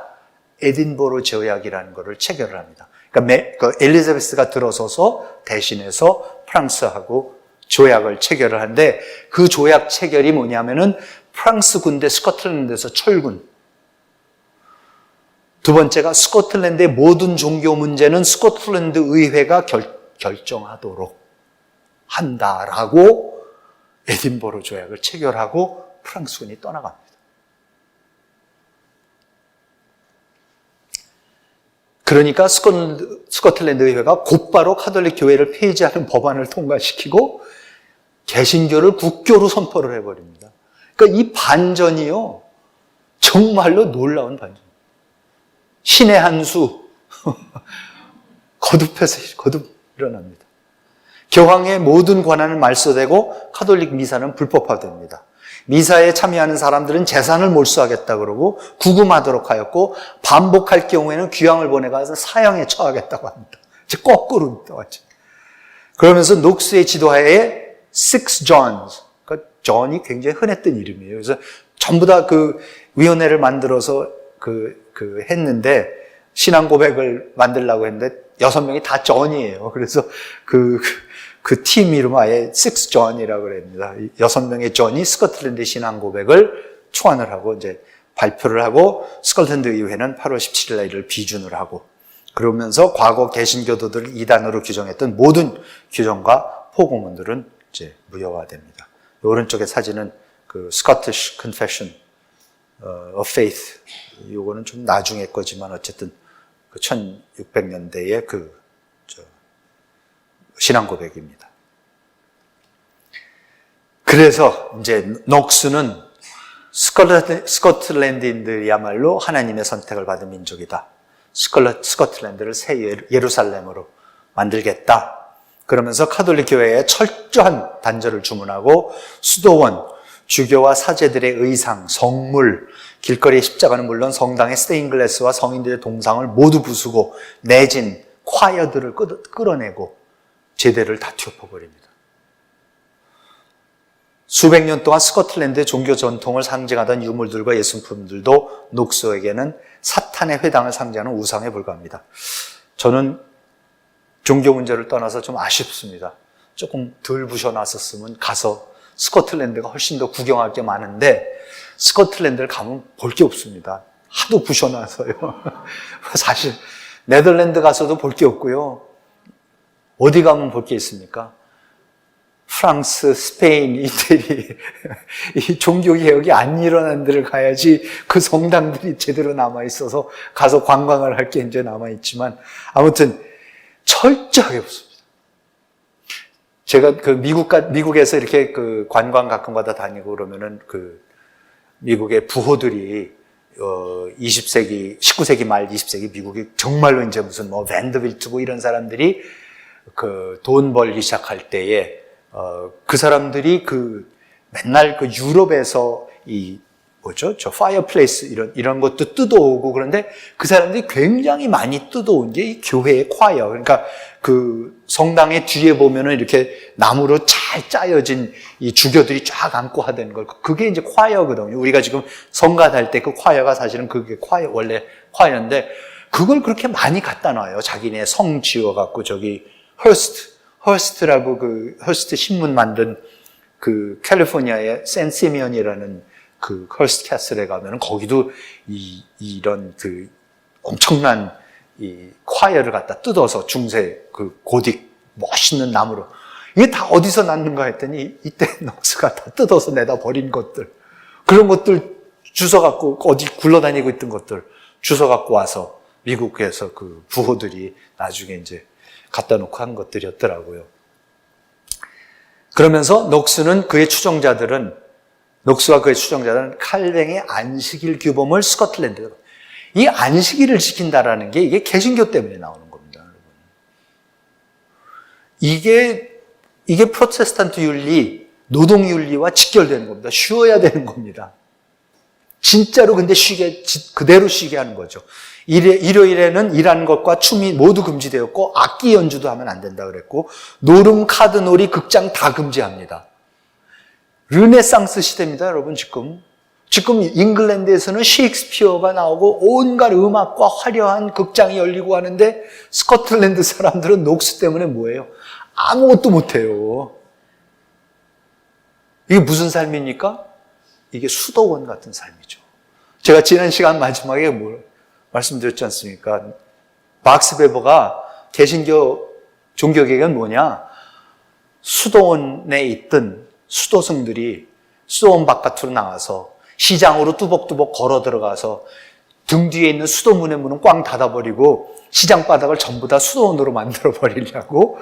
Speaker 1: 에딘버러 조약이라는 것을 체결을 합니다. 그러니까 엘리자베스가 들어서서 대신해서 프랑스하고 조약을 체결을 하는데 그 조약 체결이 뭐냐면은 프랑스 군대 스코틀랜드에서 철군. 두 번째가 스코틀랜드의 모든 종교 문제는 스코틀랜드 의회가 결정하도록 한다라고 에딘버러 조약을 체결하고 프랑스군이 떠나갑니다. 그러니까 스코틀랜드 의회가 곧바로 카톨릭 교회를 폐지하는 법안을 통과시키고 개신교를 국교로 선포를 해버립니다. 그러니까 이 반전이요, 정말로 놀라운 반전. 신의 한 수 거듭 일어납니다. 교황의 모든 권한을 말소되고 카톨릭 미사는 불법화됩니다. 미사에 참여하는 사람들은 재산을 몰수하겠다 그러고 구금하도록 하였고 반복할 경우에는 귀양을 보내가서 사형에 처하겠다고 합니다. 이제 거꾸로입니다. 완전. 그러면서 녹스의 지도하에 Six Johns, 그러니까 존이 굉장히 흔했던 이름이에요. 그래서 전부 다 그 위원회를 만들어서 했는데 신앙 고백을 만들려고 했는데 6명이 다 존이에요. 그래서 그 팀 이름은 아예 Six John이라고 그럽니다. 6명의 존이 스코틀랜드 신앙 고백을 초안을 하고 이제 발표를 하고 스코틀랜드 의회는 8월 17일 날 이를 비준을 하고 그러면서 과거 개신교도들을 이단으로 규정했던 모든 규정과 포고문들은 이제 무효화됩니다. 오른쪽의 사진은 그 Scottish Confession of Faith. 요거는 좀 나중에 거지만 어쨌든 그 1600년대의 신앙 고백입니다. 그래서 이제 녹스는 스코틀랜드인들이야말로 하나님의 선택을 받은 민족이다. 스코틀랜드를 새 예루살렘으로 만들겠다. 그러면서 카톨릭 교회에 철저한 단절을 주문하고 수도원, 주교와 사제들의 의상, 성물, 길거리의 십자가는 물론 성당의 스테인글라스와 성인들의 동상을 모두 부수고 내진 콰이어들을 끌어내고 제대를 다 튀어버립니다. 수백 년 동안 스코틀랜드의 종교 전통을 상징하던 유물들과 예술품들도 녹스에게는 사탄의 회당을 상징하는 우상에 불과합니다. 저는 종교 문제를 떠나서 좀 아쉽습니다. 조금 덜 부셔놨었으면 가서 스코틀랜드가 훨씬 더 구경할 게 많은데 스코틀랜드를 가면 볼 게 없습니다. 하도 부셔놔서요. 사실 네덜란드 가서도 볼 게 없고요. 어디 가면 볼 게 있습니까? 프랑스, 스페인, 이태리 이 종교개혁이 안 일어난 데를 가야지 그 성당들이 제대로 남아있어서 가서 관광을 할 게 이제 남아있지만 아무튼 철저하게 없습니다. 제가 미국에서 이렇게 관광 가끔가다 다니고 그러면은 미국의 부호들이 20세기, 19세기 말 20세기 미국이 정말로 이제 무슨 밴드빌트고 이런 사람들이 돈 벌기 시작할 때에 그 사람들이 맨날 유럽에서 저 파이어플레이스 이런 것도 뜯어오고 그런데 그 사람들이 굉장히 많이 뜯어온 게 이 교회의 콰이어. 그러니까 성당의 뒤에 보면은 이렇게 나무로 잘 짜여진 이 주교들이 쫙 앉고 하던 걸. 그게 이제 콰이어거든요. 우리가 지금 성가할 때 그 콰이어가 사실은 그게 원래 콰이어인데 그걸 그렇게 많이 갖다 놔요. 자기네 성 지어갖고 저기 허스트라고 허스트 신문 만든 캘리포니아의 샌시미언이라는 허스트 캐슬에 가면은 거기도 이런 엄청난 이 콰이어를 갖다 뜯어서 중세 고딕 멋있는 나무로 이게 다 어디서 났는가 했더니 이때 녹스가 다 뜯어서 내다 버린 것들 그런 것들 주워 갖고 어디 굴러다니고 있던 것들 주워 갖고 와서 미국에서 부호들이 나중에 이제 갖다 놓고 한 것들이었더라고요. 그러면서 녹스와 그의 추종자들은 칼뱅의 안식일 규범을 스코틀랜드에 이 안식일을 지킨다라는 게 이게 개신교 때문에 나오는 겁니다, 여러분. 이게 프로테스탄트 윤리, 노동 윤리와 직결되는 겁니다. 쉬어야 되는 겁니다. 진짜로 근데 그대로 쉬게 하는 거죠. 일요일에는 일하는 것과 춤이 모두 금지되었고 악기 연주도 하면 안 된다 그랬고 노름, 카드놀이, 극장 다 금지합니다. 르네상스 시대입니다, 여러분. 지금 잉글랜드에서는 셰익스피어가 나오고 온갖 음악과 화려한 극장이 열리고 하는데 스코틀랜드 사람들은 녹스 때문에 뭐예요? 아무것도 못해요. 이게 무슨 삶입니까? 이게 수도원 같은 삶이죠. 제가 지난 시간 마지막에 말씀드렸지 않습니까? 막스 베버가 개신교 종교개혁은 뭐냐? 수도원에 있던 수도승들이 수도원 바깥으로 나와서 시장으로 뚜벅뚜벅 걸어 들어가서 등 뒤에 있는 수도문의 문은 꽝 닫아버리고 시장 바닥을 전부 다 수도원으로 만들어 버리려고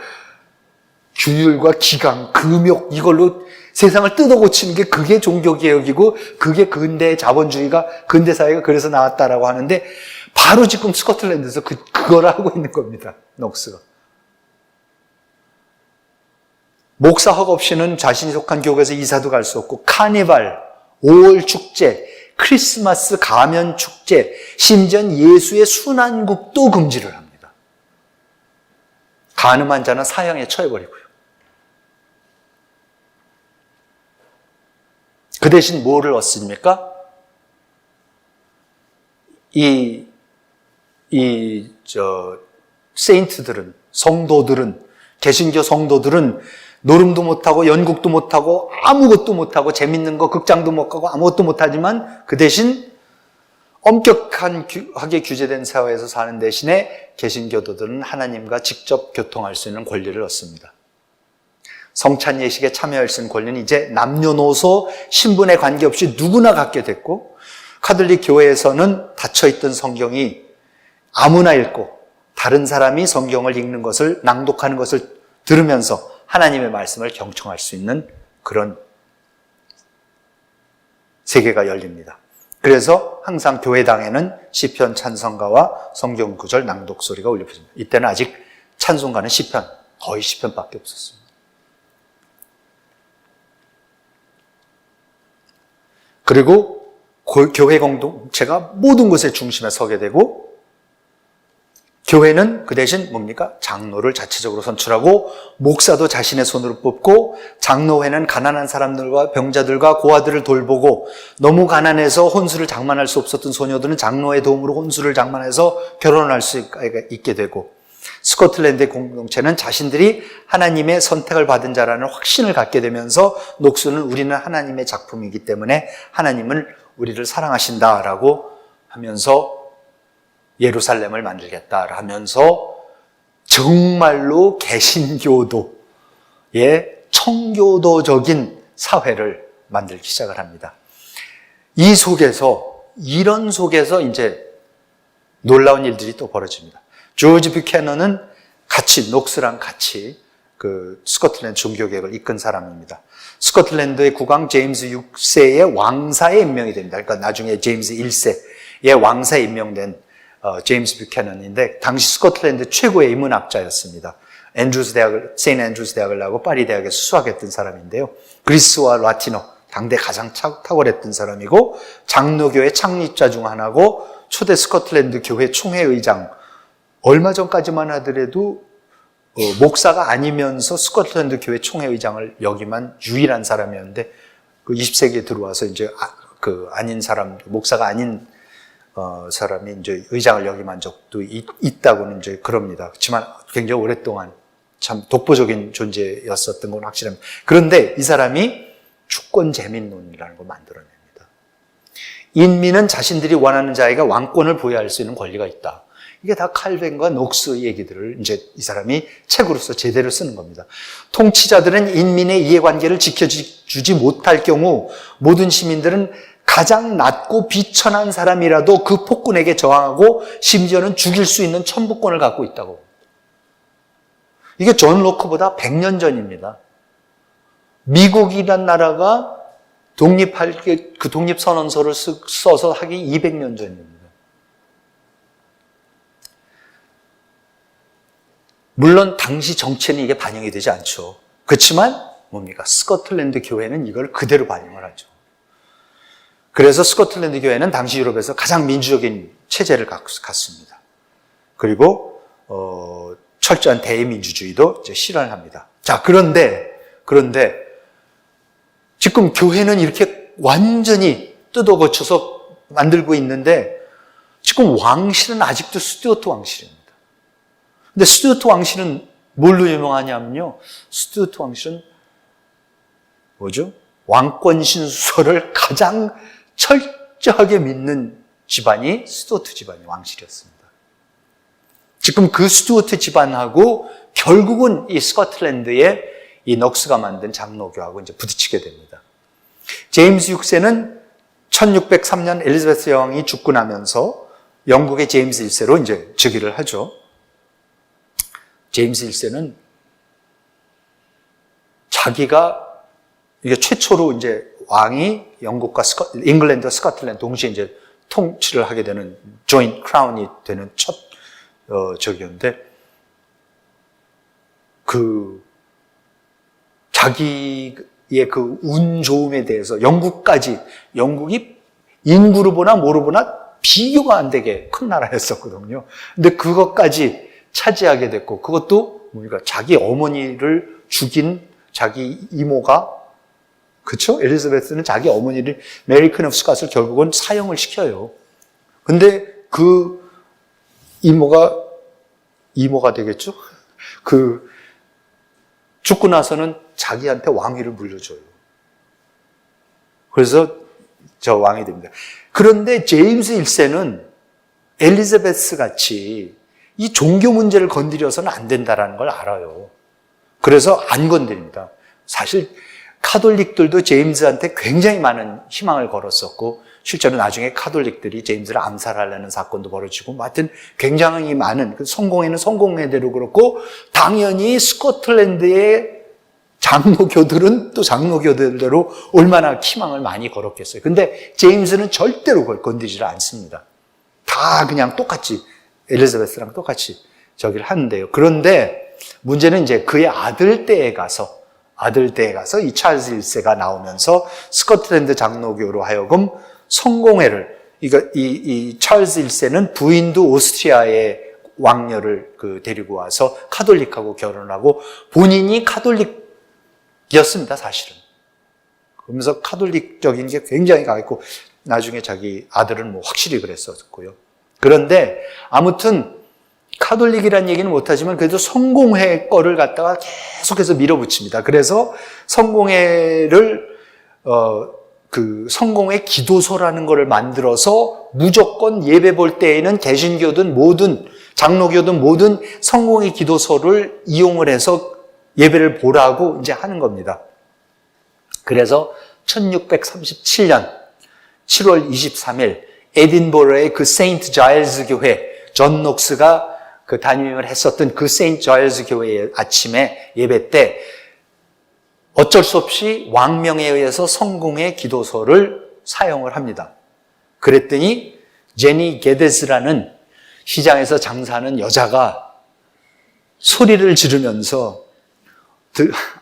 Speaker 1: 균율과 기강, 금욕 이걸로 세상을 뜯어 고치는 게 그게 종교개혁이고 그게 근대 자본주의가 근대 사회가 그래서 나왔다라고 하는데 바로 지금 스코틀랜드에서 그걸 하고 있는 겁니다. 녹스가. 목사 허가 없이는 자신이 속한 교회에서 이사도 갈 수 없고 카니발, 5월 축제, 크리스마스 가면 축제, 심지어 예수의 순환국도 금지를 합니다. 간음한 자는 사형에 처해버리고요. 그 대신 뭐를 얻습니까? 세인트들은, 성도들은, 개신교 성도들은 노름도 못하고 연극도 못하고 아무것도 못하고 재밌는 거 극장도 못 가고 아무것도 못하지만 그 대신 엄격하게 규제된 사회에서 사는 대신에 개신교도들은 하나님과 직접 교통할 수 있는 권리를 얻습니다. 성찬 예식에 참여할 수 있는 권리는 이제 남녀노소 신분에 관계없이 누구나 갖게 됐고 카톨릭 교회에서는 닫혀있던 성경이 아무나 읽고 다른 사람이 성경을 읽는 것을 낭독하는 것을 들으면서 하나님의 말씀을 경청할 수 있는 그런 세계가 열립니다. 그래서 항상 교회당에는 시편 찬송가와 성경 구절 낭독 소리가 울려집니다. 이때는 아직 찬송가는 시편, 거의 시편밖에 없었습니다. 그리고 교회 공동체가 모든 것의 중심에 서게 되고 교회는 그 대신 뭡니까? 장로를 자체적으로 선출하고 목사도 자신의 손으로 뽑고 장로회는 가난한 사람들과 병자들과 고아들을 돌보고 너무 가난해서 혼수를 장만할 수 없었던 소녀들은 장로의 도움으로 혼수를 장만해서 결혼할 수 있게 되고 스코틀랜드의 공동체는 자신들이 하나님의 선택을 받은 자라는 확신을 갖게 되면서 녹수는 우리는 하나님의 작품이기 때문에 하나님은 우리를 사랑하신다라고 하면서 예루살렘을 만들겠다 하면서 정말로 개신교도의 청교도적인 사회를 만들기 시작을 합니다. 이런 속에서 이제 놀라운 일들이 또 벌어집니다. 조지 뷰캐넌은 녹스랑 같이 그 스코틀랜드 종교개혁을 이끈 사람입니다. 스코틀랜드의 국왕 제임스 6세의 왕사에 임명이 됩니다. 그러니까 나중에 제임스 1세의 왕사에 임명된 제임스 뷰캐넌인데 당시 스코틀랜드 최고의 인문학자였습니다. 세인트 앤드루스 대학을 나오고 파리 대학에 수학했던 사람인데요. 그리스와 라틴어 당대 가장 탁월했던 사람이고 장로교회 창립자 중 하나고 초대 스코틀랜드 교회 총회의장, 얼마 전까지만 하더라도 목사가 아니면서 스코틀랜드 교회 총회의장을 역임한 유일한 사람이었는데 그 20세기에 들어와서 이제 아닌 사람, 목사가 아닌 사람이 이제 의장을 역임한 적도 있다고는 이제 그럽니다. 그렇지만 굉장히 오랫동안 참 독보적인 존재였었던 건 확실합니다. 그런데 이 사람이 주권 재민론이라는 걸 만들어냅니다. 인민은 자신들이 원하는 자에게 왕권을 부여할 수 있는 권리가 있다. 이게 다 칼뱅과 녹스의 얘기들을 이제 이 사람이 책으로서 제대로 쓰는 겁니다. 통치자들은 인민의 이해관계를 지켜주지 못할 경우 모든 시민들은 가장 낮고 비천한 사람이라도 그 폭군에게 저항하고 심지어는 죽일 수 있는 천부권을 갖고 있다고. 이게 존 로크보다 100년 전입니다. 미국이란 나라가 그 독립선언서를 써서 하기 200년 전입니다. 물론 당시 정치에는 이게 반영이 되지 않죠. 그렇지만 뭡니까? 스코틀랜드 교회는 이걸 그대로 반영을 하죠. 그래서 스코틀랜드 교회는 당시 유럽에서 가장 민주적인 체제를 갖습니다. 그리고 철저한 대의민주주의도 이제 실현을 합니다. 자, 그런데 지금 교회는 이렇게 완전히 뜯어고쳐서 만들고 있는데 지금 왕실은 아직도 스튜어트 왕실입니다. 근데 스튜어트 왕실은 뭘로 유명하냐면요. 스튜어트 왕실은 뭐죠? 왕권 신수설을 가장 철저하게 믿는 집안이 스튜어트 집안이 왕실이었습니다. 지금 그 스튜어트 집안하고 결국은 이 스코틀랜드의 이 넉스가 만든 장로교하고 이제 부딪히게 됩니다. 제임스 6세는 1603년 엘리자베스 여왕이 죽고 나면서 영국의 제임스 1세로 이제 즉위를 하죠. 제임스 1세는 자기가 이게 최초로 이제 왕이 영국과 잉글랜드와 스코틀랜드 동시에 이제 통치를 하게 되는 조인트 크라운이 되는 첫 적이었는데 자기의 그 운 좋음에 대해서 영국이 인구로 보나 뭐로 보나 비교가 안 되게 큰 나라였었거든요. 근데 그것까지 차지하게 됐고 그것도 뭡니까? 자기 어머니를 죽인 자기 이모가 그렇죠? 엘리자베스는 자기 어머니를 메리 퀸 오브 스캇을 결국은 사형을 시켜요. 근데 그 이모가 되겠죠? 죽고 나서는 자기한테 왕위를 물려줘요. 그래서 저 왕이 됩니다. 그런데 제임스 1세는 엘리자베스 같이 이 종교 문제를 건드려서는 안 된다는 걸 알아요. 그래서 안 건드립니다. 사실 카톨릭들도 제임스한테 굉장히 많은 희망을 걸었었고 실제로 나중에 카톨릭들이 제임스를 암살하려는 사건도 벌어지고 하여튼 굉장히 많은 성공에는 성공회대로 그렇고 당연히 스코틀랜드의 장로교들은 또 장로교들대로 얼마나 희망을 많이 걸었겠어요. 근데 제임스는 절대로 그걸 건드리지 않습니다. 다 그냥 똑같이 엘리자베스랑 똑같이 저기를 하는데요. 그런데 문제는 이제 그의 아들 때에 가서 이 찰스 1세가 나오면서 스코틀랜드 장로교로 하여금 성공회를 이 찰스 1세는 부인도 오스트리아의 왕녀를 데리고 와서 카톨릭하고 결혼하고 본인이 카톨릭이었습니다, 사실은. 그러면서 카톨릭적인 게 굉장히 강했고 나중에 자기 아들은 뭐 확실히 그랬었고요. 그런데 아무튼 카톨릭이라는 얘기는 못하지만 그래도 성공회 거를 갖다가 계속해서 밀어붙입니다. 그래서 성공회를 성공회 기도소라는 거를 만들어서 무조건 예배 볼 때에는 개신교든 뭐든 장로교든 뭐든 성공회 기도소를 이용을 해서 예배를 보라고 이제 하는 겁니다. 그래서 1637년 7월 23일 에딘버러의 그 세인트 자일스 교회, 존 녹스가 담임을 했었던 그 세인트 자일스 교회의 아침에 예배 때 어쩔 수 없이 왕명에 의해서 성공의 기도소를 사용을 합니다. 그랬더니 제니 게데스라는 시장에서 장사하는 여자가 소리를 지르면서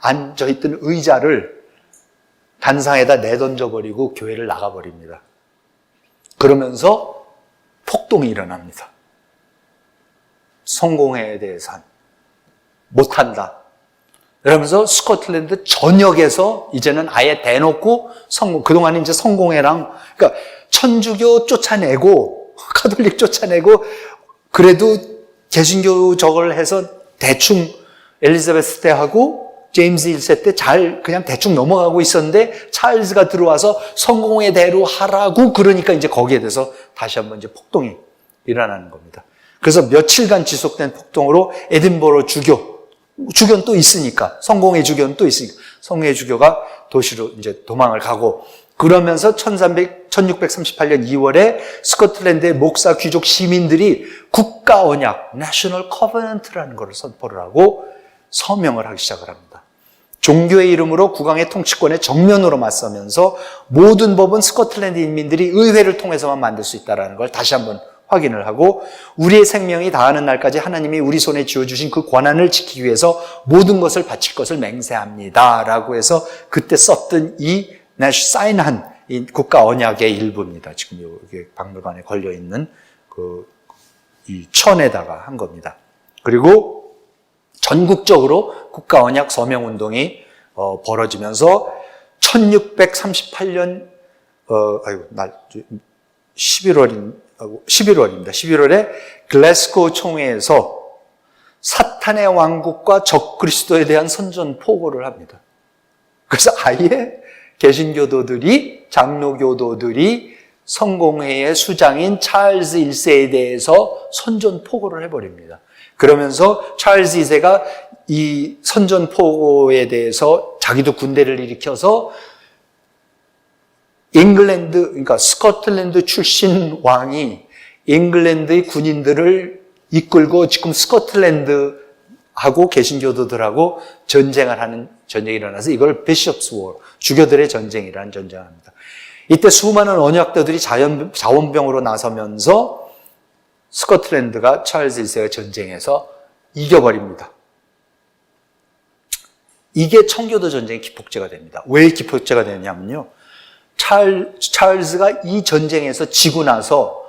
Speaker 1: 앉아있던 의자를 단상에다 내던져버리고 교회를 나가버립니다. 그러면서 폭동이 일어납니다. 성공회에 대해서는 못한다. 그러면서 스코틀랜드 전역에서 이제는 아예 대놓고 그동안은 이제 성공회랑, 그러니까 천주교 쫓아내고, 카톨릭 쫓아내고, 그래도 개신교 저걸 해서 대충 엘리자베스 때하고 제임스 1세 때 그냥 대충 넘어가고 있었는데 찰스가 들어와서 성공회대로 하라고 그러니까 이제 거기에 대해서 다시 한번 이제 폭동이 일어나는 겁니다. 그래서 며칠간 지속된 폭동으로 에딘버러 주교는 또 있으니까, 성공회 주교는 또 있으니까, 성공회 주교가 도시로 이제 도망을 가고, 그러면서 1638년 2월에 스코틀랜드의 목사, 귀족, 시민들이 국가 언약, National Covenant라는 것을 선포를 하고 서명을 하기 시작을 합니다. 종교의 이름으로 국왕의 통치권에 정면으로 맞서면서 모든 법은 스코틀랜드 인민들이 의회를 통해서만 만들 수 있다는 걸 다시 한번 확인을 하고, 우리의 생명이 다하는 날까지 하나님이 우리 손에 쥐어주신 그 권한을 지키기 위해서 모든 것을 바칠 것을 맹세합니다 라고 해서 그때 썼던 사인한 이 국가 언약의 일부입니다. 지금 여기 박물관에 걸려있는 이 천에다가 한 겁니다. 그리고 전국적으로 국가 언약 서명 운동이 벌어지면서 1638년 11월에 글래스고 총회에서 사탄의 왕국과 적그리스도에 대한 선전포고를 합니다. 그래서 아예 개신교도들이, 장로교도들이 성공회의 수장인 찰스 1세에 대해서 선전포고를 해버립니다. 그러면서 찰스 2세가 이 선전포고에 대해서 자기도 군대를 일으켜서 그러니까 스코틀랜드 출신 왕이 잉글랜드의 군인들을 이끌고 지금 스코틀랜드하고 개신교도들하고 전쟁을 하는 전쟁이 일어나서 이걸 비숍스 워, 주교들의 전쟁이라는 전쟁을 합니다. 이때 수많은 언약도들이 자원병으로 나서면서 스코틀랜드가 찰스 1세가 전쟁에서 이겨버립니다. 이게 청교도 전쟁의 기폭제가 됩니다. 왜 기폭제가 되냐면요, 찰스가 이 전쟁에서 지고 나서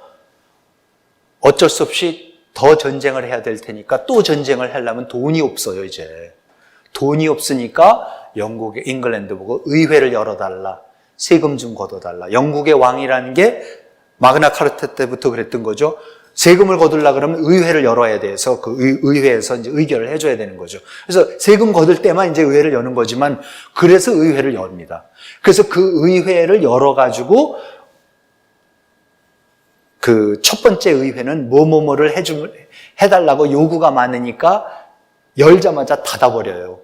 Speaker 1: 어쩔 수 없이 더 전쟁을 해야 될 테니까 또 전쟁을 하려면 돈이 없어요, 이제. 돈이 없으니까 잉글랜드 보고 의회를 열어달라. 세금 좀 걷어달라. 영국의 왕이라는 게 마그나 카르타 때부터 그랬던 거죠. 세금을 거둘라 그러면 의회를 열어야 돼서 그 의회에서 이제 의결을 해줘야 되는 거죠. 그래서 세금 거둘 때만 이제 의회를 여는 거지만, 그래서 의회를 엽니다. 그래서 그 의회를 열어가지고 그 첫 번째 의회는 뭐뭐뭐를 해달라고 요구가 많으니까 열자마자 닫아버려요.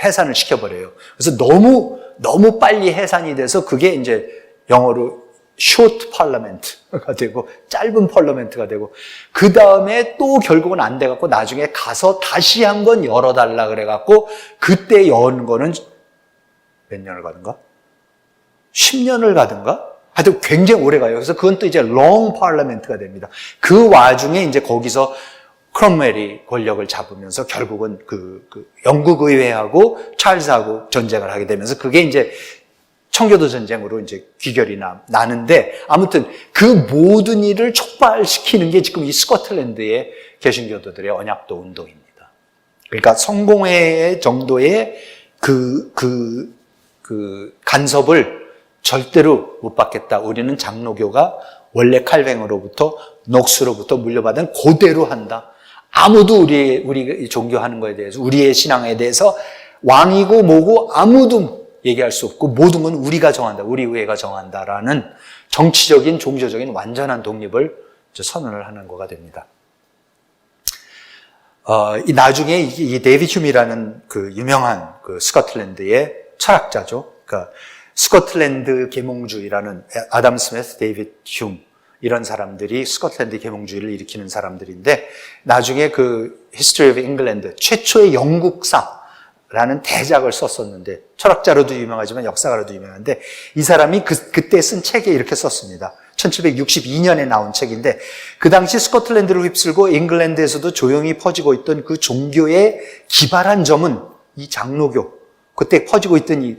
Speaker 1: 해산을 시켜버려요. 그래서 너무 빨리 해산이 돼서 그게 이제 영어로 short parliament가 되고 짧은 parliament가 되고, 그 다음에 또 결국은 안 돼갖고 나중에 가서 다시 한번 열어달라 그래갖고 그때 연 거는 몇 년을 가든가? 10년을 가든가? 하여튼 굉장히 오래 가요. 그래서 그건 또 이제 long parliament가 됩니다. 그 와중에 이제 거기서 크롬웰이 권력을 잡으면서 결국은 영국 의회하고 찰스하고 전쟁을 하게 되면서 그게 이제 청교도 전쟁으로 이제 귀결이 나는데 아무튼 그 모든 일을 촉발시키는 게 지금 이 스코틀랜드의 개신교도들의 언약도 운동입니다. 그러니까 성공회 정도의 그 간섭을 절대로 못 받겠다. 우리는 장로교가 원래 칼뱅으로부터 녹수로부터 물려받은 그대로 한다. 아무도 우리 종교하는 거에 대해서, 우리의 신앙에 대해서 왕이고 뭐고 아무도 얘기할 수 없고 모든 건 우리가 정한다. 우리 의회가 정한다라는 정치적인, 종교적인 완전한 독립을 선언을 하는 거가 됩니다. 나중에 이 데이비드 휴미라는 그 유명한 그 스코틀랜드의 철학자죠. 그러니까 스코틀랜드 계몽주의라는 아담 스미스, 데이비드 휴미 이런 사람들이 스코틀랜드 계몽주의를 일으키는 사람들인데 나중에 그 History of England 최초의 영국사라는 대작을 썼었는데 철학자로도 유명하지만 역사가로도 유명한데 이 사람이 그때 쓴 책에 이렇게 썼습니다. 1762년에 나온 책인데 그 당시 스코틀랜드를 휩쓸고 잉글랜드에서도 조용히 퍼지고 있던 그 종교의 기발한 점은 이 장로교 그때 퍼지고 있던 이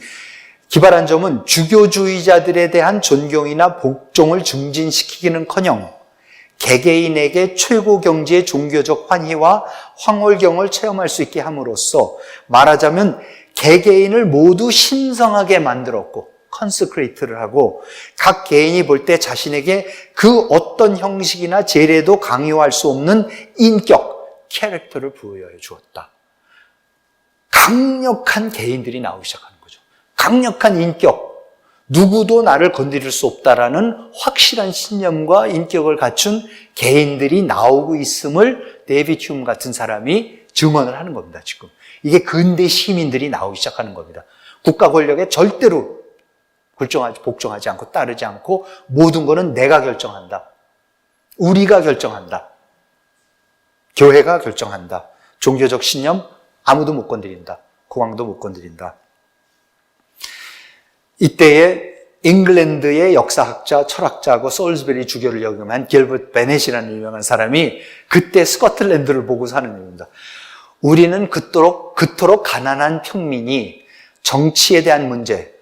Speaker 1: 기발한 점은 주교주의자들에 대한 존경이나 복종을 증진시키기는커녕 개개인에게 최고 경지의 종교적 환희와 황홀경을 체험할 수 있게 함으로써 말하자면 개개인을 모두 신성하게 만들었고 컨스크레이트를 하고 각 개인이 볼 때 자신에게 그 어떤 형식이나 제례도 강요할 수 없는 인격, 캐릭터를 부여해 주었다. 강력한 개인들이 나오기 시작하는 거죠. 강력한 인격, 누구도 나를 건드릴 수 없다라는 확실한 신념과 인격을 갖춘 개인들이 나오고 있음을 데이비드 휴미 같은 사람이 증언을 하는 겁니다. 지금 이게 근대 시민들이 나오기 시작하는 겁니다. 국가 권력에 절대로 복종하지 않고 따르지 않고 모든 거는 내가 결정한다. 우리가 결정한다. 교회가 결정한다. 종교적 신념 아무도 못 건드린다. 국왕도 못 건드린다. 이때에 잉글랜드의 역사학자, 철학자하고 솔스베리 주교를 역임한 길버트 베넷이라는 유명한 사람이 그때 스코틀랜드를 보고서 하는 얘기입니다. 우리는 그토록 가난한 평민이 정치에 대한 문제,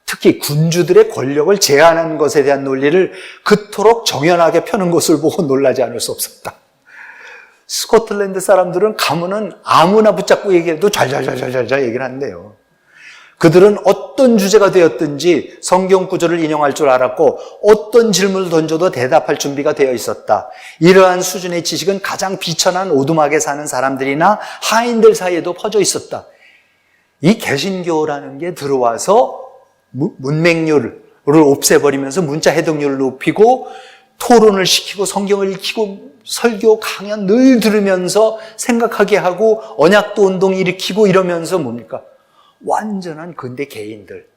Speaker 1: 특히 군주들의 권력을 제한하는 것에 대한 논리를 그토록 정연하게 펴는 것을 보고 놀라지 않을 수 없었다. 스코틀랜드 사람들은 가면은 아무나 붙잡고 얘기해도 잘잘 얘기를 한대요. 그들은 어떤 주제가 되었든지 성경 구절을 인용할 줄 알았고 어떤 질문을 던져도 대답할 준비가 되어 있었다. 이러한 수준의 지식은 가장 비천한 오두막에 사는 사람들이나 하인들 사이에도 퍼져 있었다. 이 개신교라는 게 들어와서 문맹률을 없애버리면서 문자 해독률을 높이고 토론을 시키고 성경을 읽히고 설교 강연 늘 들으면서 생각하게 하고 언약도 운동 일으키고 이러면서 뭡니까? 완전한 근대 개인들,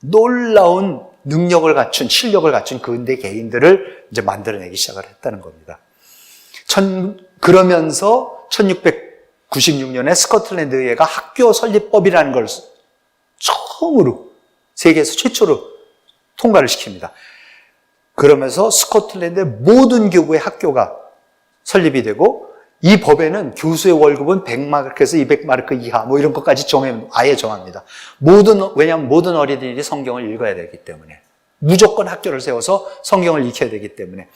Speaker 1: 놀라운 능력을 갖춘, 실력을 갖춘 근대 개인들을 이제 만들어내기 시작을 했다는 겁니다. 그러면서 1696년에 스코틀랜드 의회가 학교 설립법이라는 걸 처음으로, 세계에서 최초로 통과를 시킵니다. 그러면서 스코틀랜드의 모든 교구의 학교가 설립이 되고 이 법에는 교수의 월급은 100마르크에서 200마르크 이하 뭐 이런 것까지 아예 정합니다. 왜냐하면 모든 어린이들이 성경을 읽어야 되기 때문에 무조건 학교를 세워서 성경을 익혀야 되기 때문에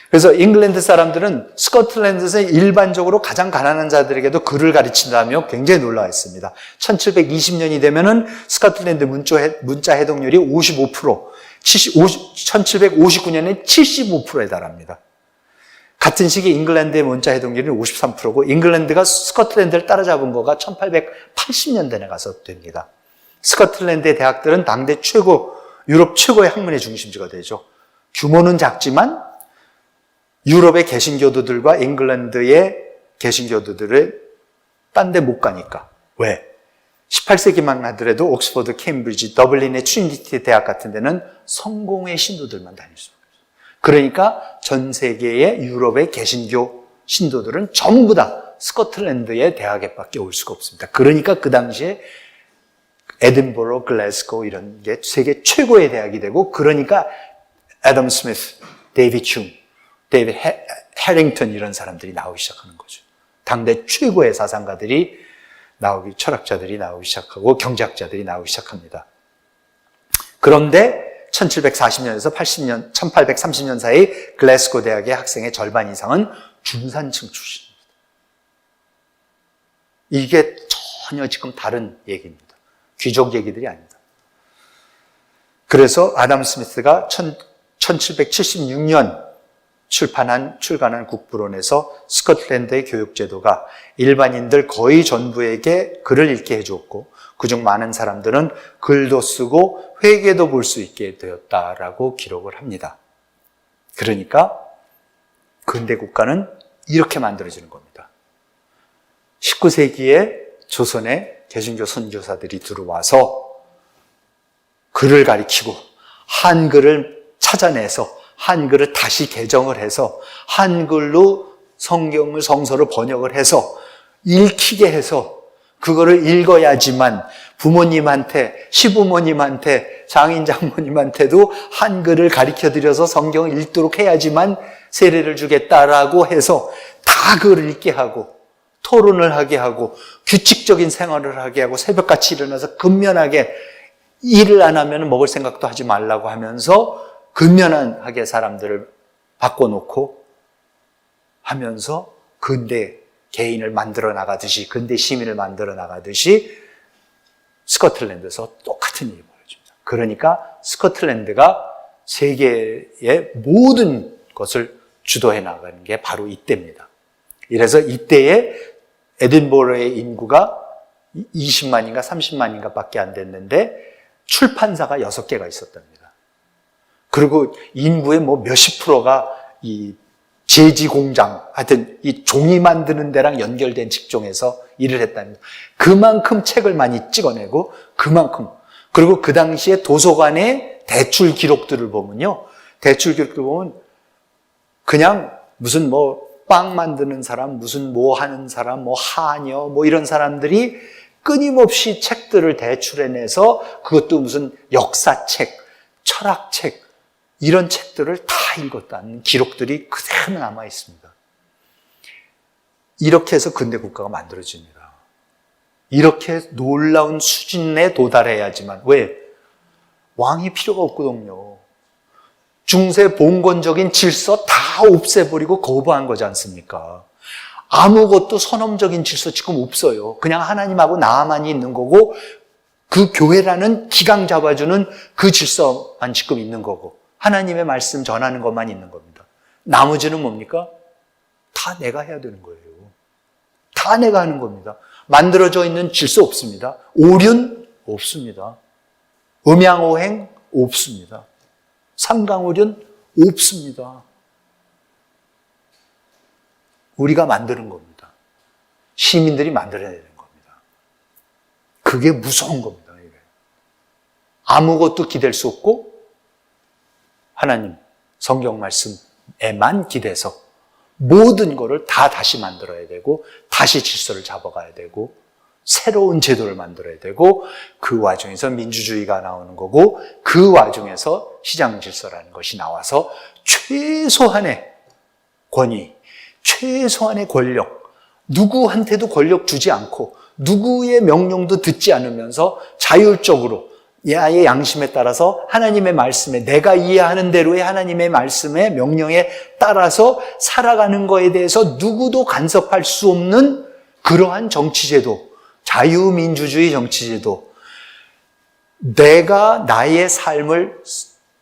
Speaker 1: 그래서 잉글랜드 사람들은 스코틀랜드에서 일반적으로 가장 가난한 자들에게도 글을 가르친다며 굉장히 놀라워했습니다. 1720년이 되면은 스코틀랜드 문자 해독률이 55%, 1759년에 75%에 달합니다. 같은 시기 잉글랜드의 문자 해독률이 53%고 잉글랜드가 스코틀랜드를 따라잡은 거가 1880년대에 가서 됩니다. 스코틀랜드의 대학들은 당대 유럽 최고의 학문의 중심지가 되죠. 규모는 작지만 유럽의 개신교도들과 잉글랜드의 개신교도들을 딴 데 못 가니까. 왜? 18세기만 하더라도 옥스퍼드, 케임브리지, 더블린의 트리니티 대학 같은 데는 성공의 신도들만 다닐 수 있어요. 그러니까 전 세계의 유럽의 개신교 신도들은 전부 다 스코틀랜드의 대학에밖에 올 수가 없습니다. 그러니까 그 당시에 에든버러, 글래스고 이런 게 세계 최고의 대학이 되고 그러니까 애덤 스미스, 데이비드 휴미, 데이비드 해링턴 이런 사람들이 나오기 시작하는 거죠. 당대 최고의 사상가들이 철학자들이 나오기 시작하고 경제학자들이 나오기 시작합니다. 그런데 1740년에서 80년, 1830년 사이 글래스고 대학의 학생의 절반 이상은 중산층 출신입니다. 이게 전혀 지금 다른 얘기입니다. 귀족 얘기들이 아닙니다. 그래서 아담 스미스가 1776년 출간한 국부론에서 스코틀랜드의 교육제도가 일반인들 거의 전부에게 글을 읽게 해주었고 그중 많은 사람들은 글도 쓰고 회계도 볼 수 있게 되었다라고 기록을 합니다. 그러니까 근대 국가는 이렇게 만들어지는 겁니다. 19세기에 조선에 개신교 선교사들이 들어와서 글을 가리키고 한글을 찾아내서 한글을 다시 개정을 해서 한글로 성경을 성서를 번역을 해서 읽히게 해서 그거를 읽어야지만 부모님한테, 시부모님한테, 장인 장모님한테도 한글을 가르쳐드려서 성경을 읽도록 해야지만 세례를 주겠다라고 해서 다 그걸 읽게 하고 토론을 하게 하고 규칙적인 생활을 하게 하고 새벽같이 일어나서 근면하게 일을 안 하면 먹을 생각도 하지 말라고 하면서 근면하게 사람들을 바꿔놓고 하면서 근대 개인을 만들어 나가듯이 근대 시민을 만들어 나가듯이 스코틀랜드에서 똑같은 일이 벌어집니다. 그러니까 스코틀랜드가 세계의 모든 것을 주도해 나가는 게 바로 이때입니다. 이래서 이때에 에딘버러의 인구가 20만인가 30만인가 밖에 안 됐는데 출판사가 6개가 있었답니다. 그리고 인구의 뭐 몇십 프로가 이 제지 공장, 하여튼 이 종이 만드는 데랑 연결된 직종에서 일을 했답니다. 그만큼 책을 많이 찍어내고 그만큼. 그리고 그 당시에 도서관의 대출 기록들을 보면요. 대출 기록들 보면 그냥 무슨 뭐 빵 만드는 사람, 무슨 뭐 하는 사람, 뭐 하녀, 뭐 이런 사람들이 끊임없이 책들을 대출해내서 그것도 무슨 역사책, 철학책, 이런 책들을 다 읽었다는 기록들이 그대로 남아 있습니다. 이렇게 해서 근대 국가가 만들어집니다. 이렇게 놀라운 수준에 도달해야지만. 왜? 왕이 필요가 없거든요. 중세 봉건적인 질서 다 없애버리고 거부한 거지 않습니까? 아무것도 선험적인 질서 지금 없어요. 그냥 하나님하고 나만이 있는 거고 그 교회라는 기강 잡아주는 그 질서만 지금 있는 거고 하나님의 말씀 전하는 것만 있는 겁니다. 나머지는 뭡니까? 다 내가 해야 되는 거예요. 다 내가 하는 겁니다. 만들어져 있는 질서 없습니다. 오륜 없습니다. 음양오행 없습니다. 삼강오륜 없습니다. 우리가 만드는 겁니다. 시민들이 만들어야 되는 겁니다. 그게 무서운 겁니다. 아무것도 기댈 수 없고 하나님 성경 말씀에만 기대서 모든 것을 다 다시 만들어야 되고 다시 질서를 잡아가야 되고 새로운 제도를 만들어야 되고 그 와중에서 민주주의가 나오는 거고 그 와중에서 시장 질서라는 것이 나와서 최소한의 권위, 최소한의 권력, 누구한테도 권력 주지 않고 누구의 명령도 듣지 않으면서 자율적으로 나의 양심에 따라서 하나님의 말씀에 내가 이해하는 대로의 하나님의 말씀에 명령에 따라서 살아가는 것에 대해서 누구도 간섭할 수 없는 그러한 정치제도, 자유민주주의 정치제도, 내가 나의 삶을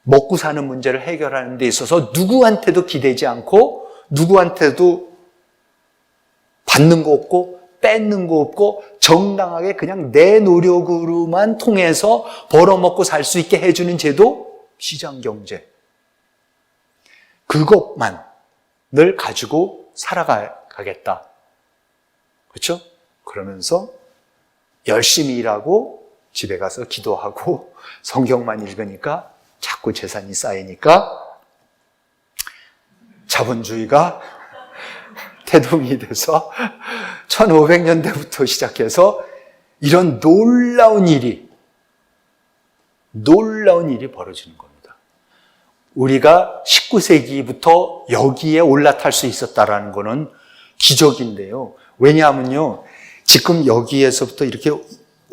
Speaker 1: 먹고 사는 문제를 해결하는 데 있어서 누구한테도 기대지 않고 누구한테도 받는 거 없고 뺏는 거 없고 정당하게 그냥 내 노력으로만 통해서 벌어먹고 살 수 있게 해주는 제도, 시장경제. 그것만을 가지고 살아가겠다. 그렇죠? 그러면서 열심히 일하고 집에 가서 기도하고 성경만 읽으니까 자꾸 재산이 쌓이니까 자본주의가 태동이 돼서 1500년대부터 시작해서 이런 놀라운 일이 벌어지는 겁니다. 우리가 19세기부터 여기에 올라탈 수 있었다라는 것은 기적인데요. 왜냐하면요, 지금 여기에서부터 이렇게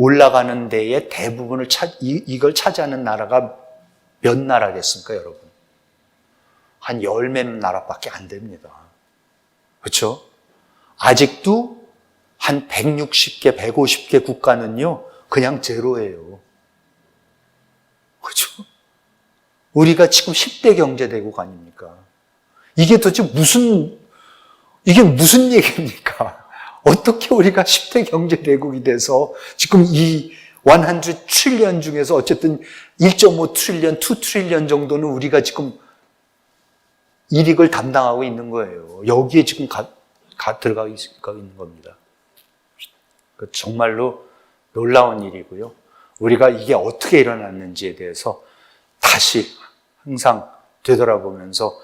Speaker 1: 올라가는 데에 대부분을 이걸 차지하는 나라가 몇 나라겠습니까, 여러분? 한 열 몇 나라밖에 안 됩니다. 그렇죠? 아직도 한 160개, 150개 국가는요, 그냥 제로예요. 그렇죠? 우리가 지금 10대 경제대국 아닙니까? 이게 도대체 이게 무슨 얘기입니까? 어떻게 우리가 10대 경제대국이 돼서 지금 이 100 트릴리언 중에서 어쨌든 1.5 트릴리언, 2 트릴리언 정도는 우리가 지금 이익을 담당하고 있는 거예요. 여기에 지금 들어가 있는 겁니다. 정말로 놀라운 일이고요. 우리가 이게 어떻게 일어났는지에 대해서 다시 항상 되돌아보면서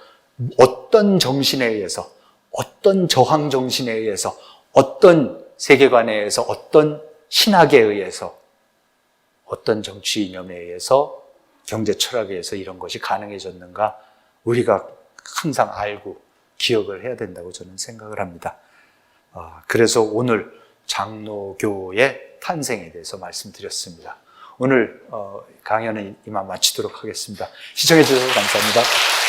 Speaker 1: 어떤 정신에 의해서, 어떤 저항 정신에 의해서, 어떤 세계관에 의해서, 어떤 신학에 의해서, 어떤 정치 이념에 의해서, 경제 철학에 의해서 이런 것이 가능해졌는가 우리가 항상 알고 기억을 해야 된다고 저는 생각을 합니다. 그래서 오늘 장로교의 탄생에 대해서 말씀드렸습니다. 오늘 강연은 이만 마치도록 하겠습니다. 시청해 주셔서 감사합니다.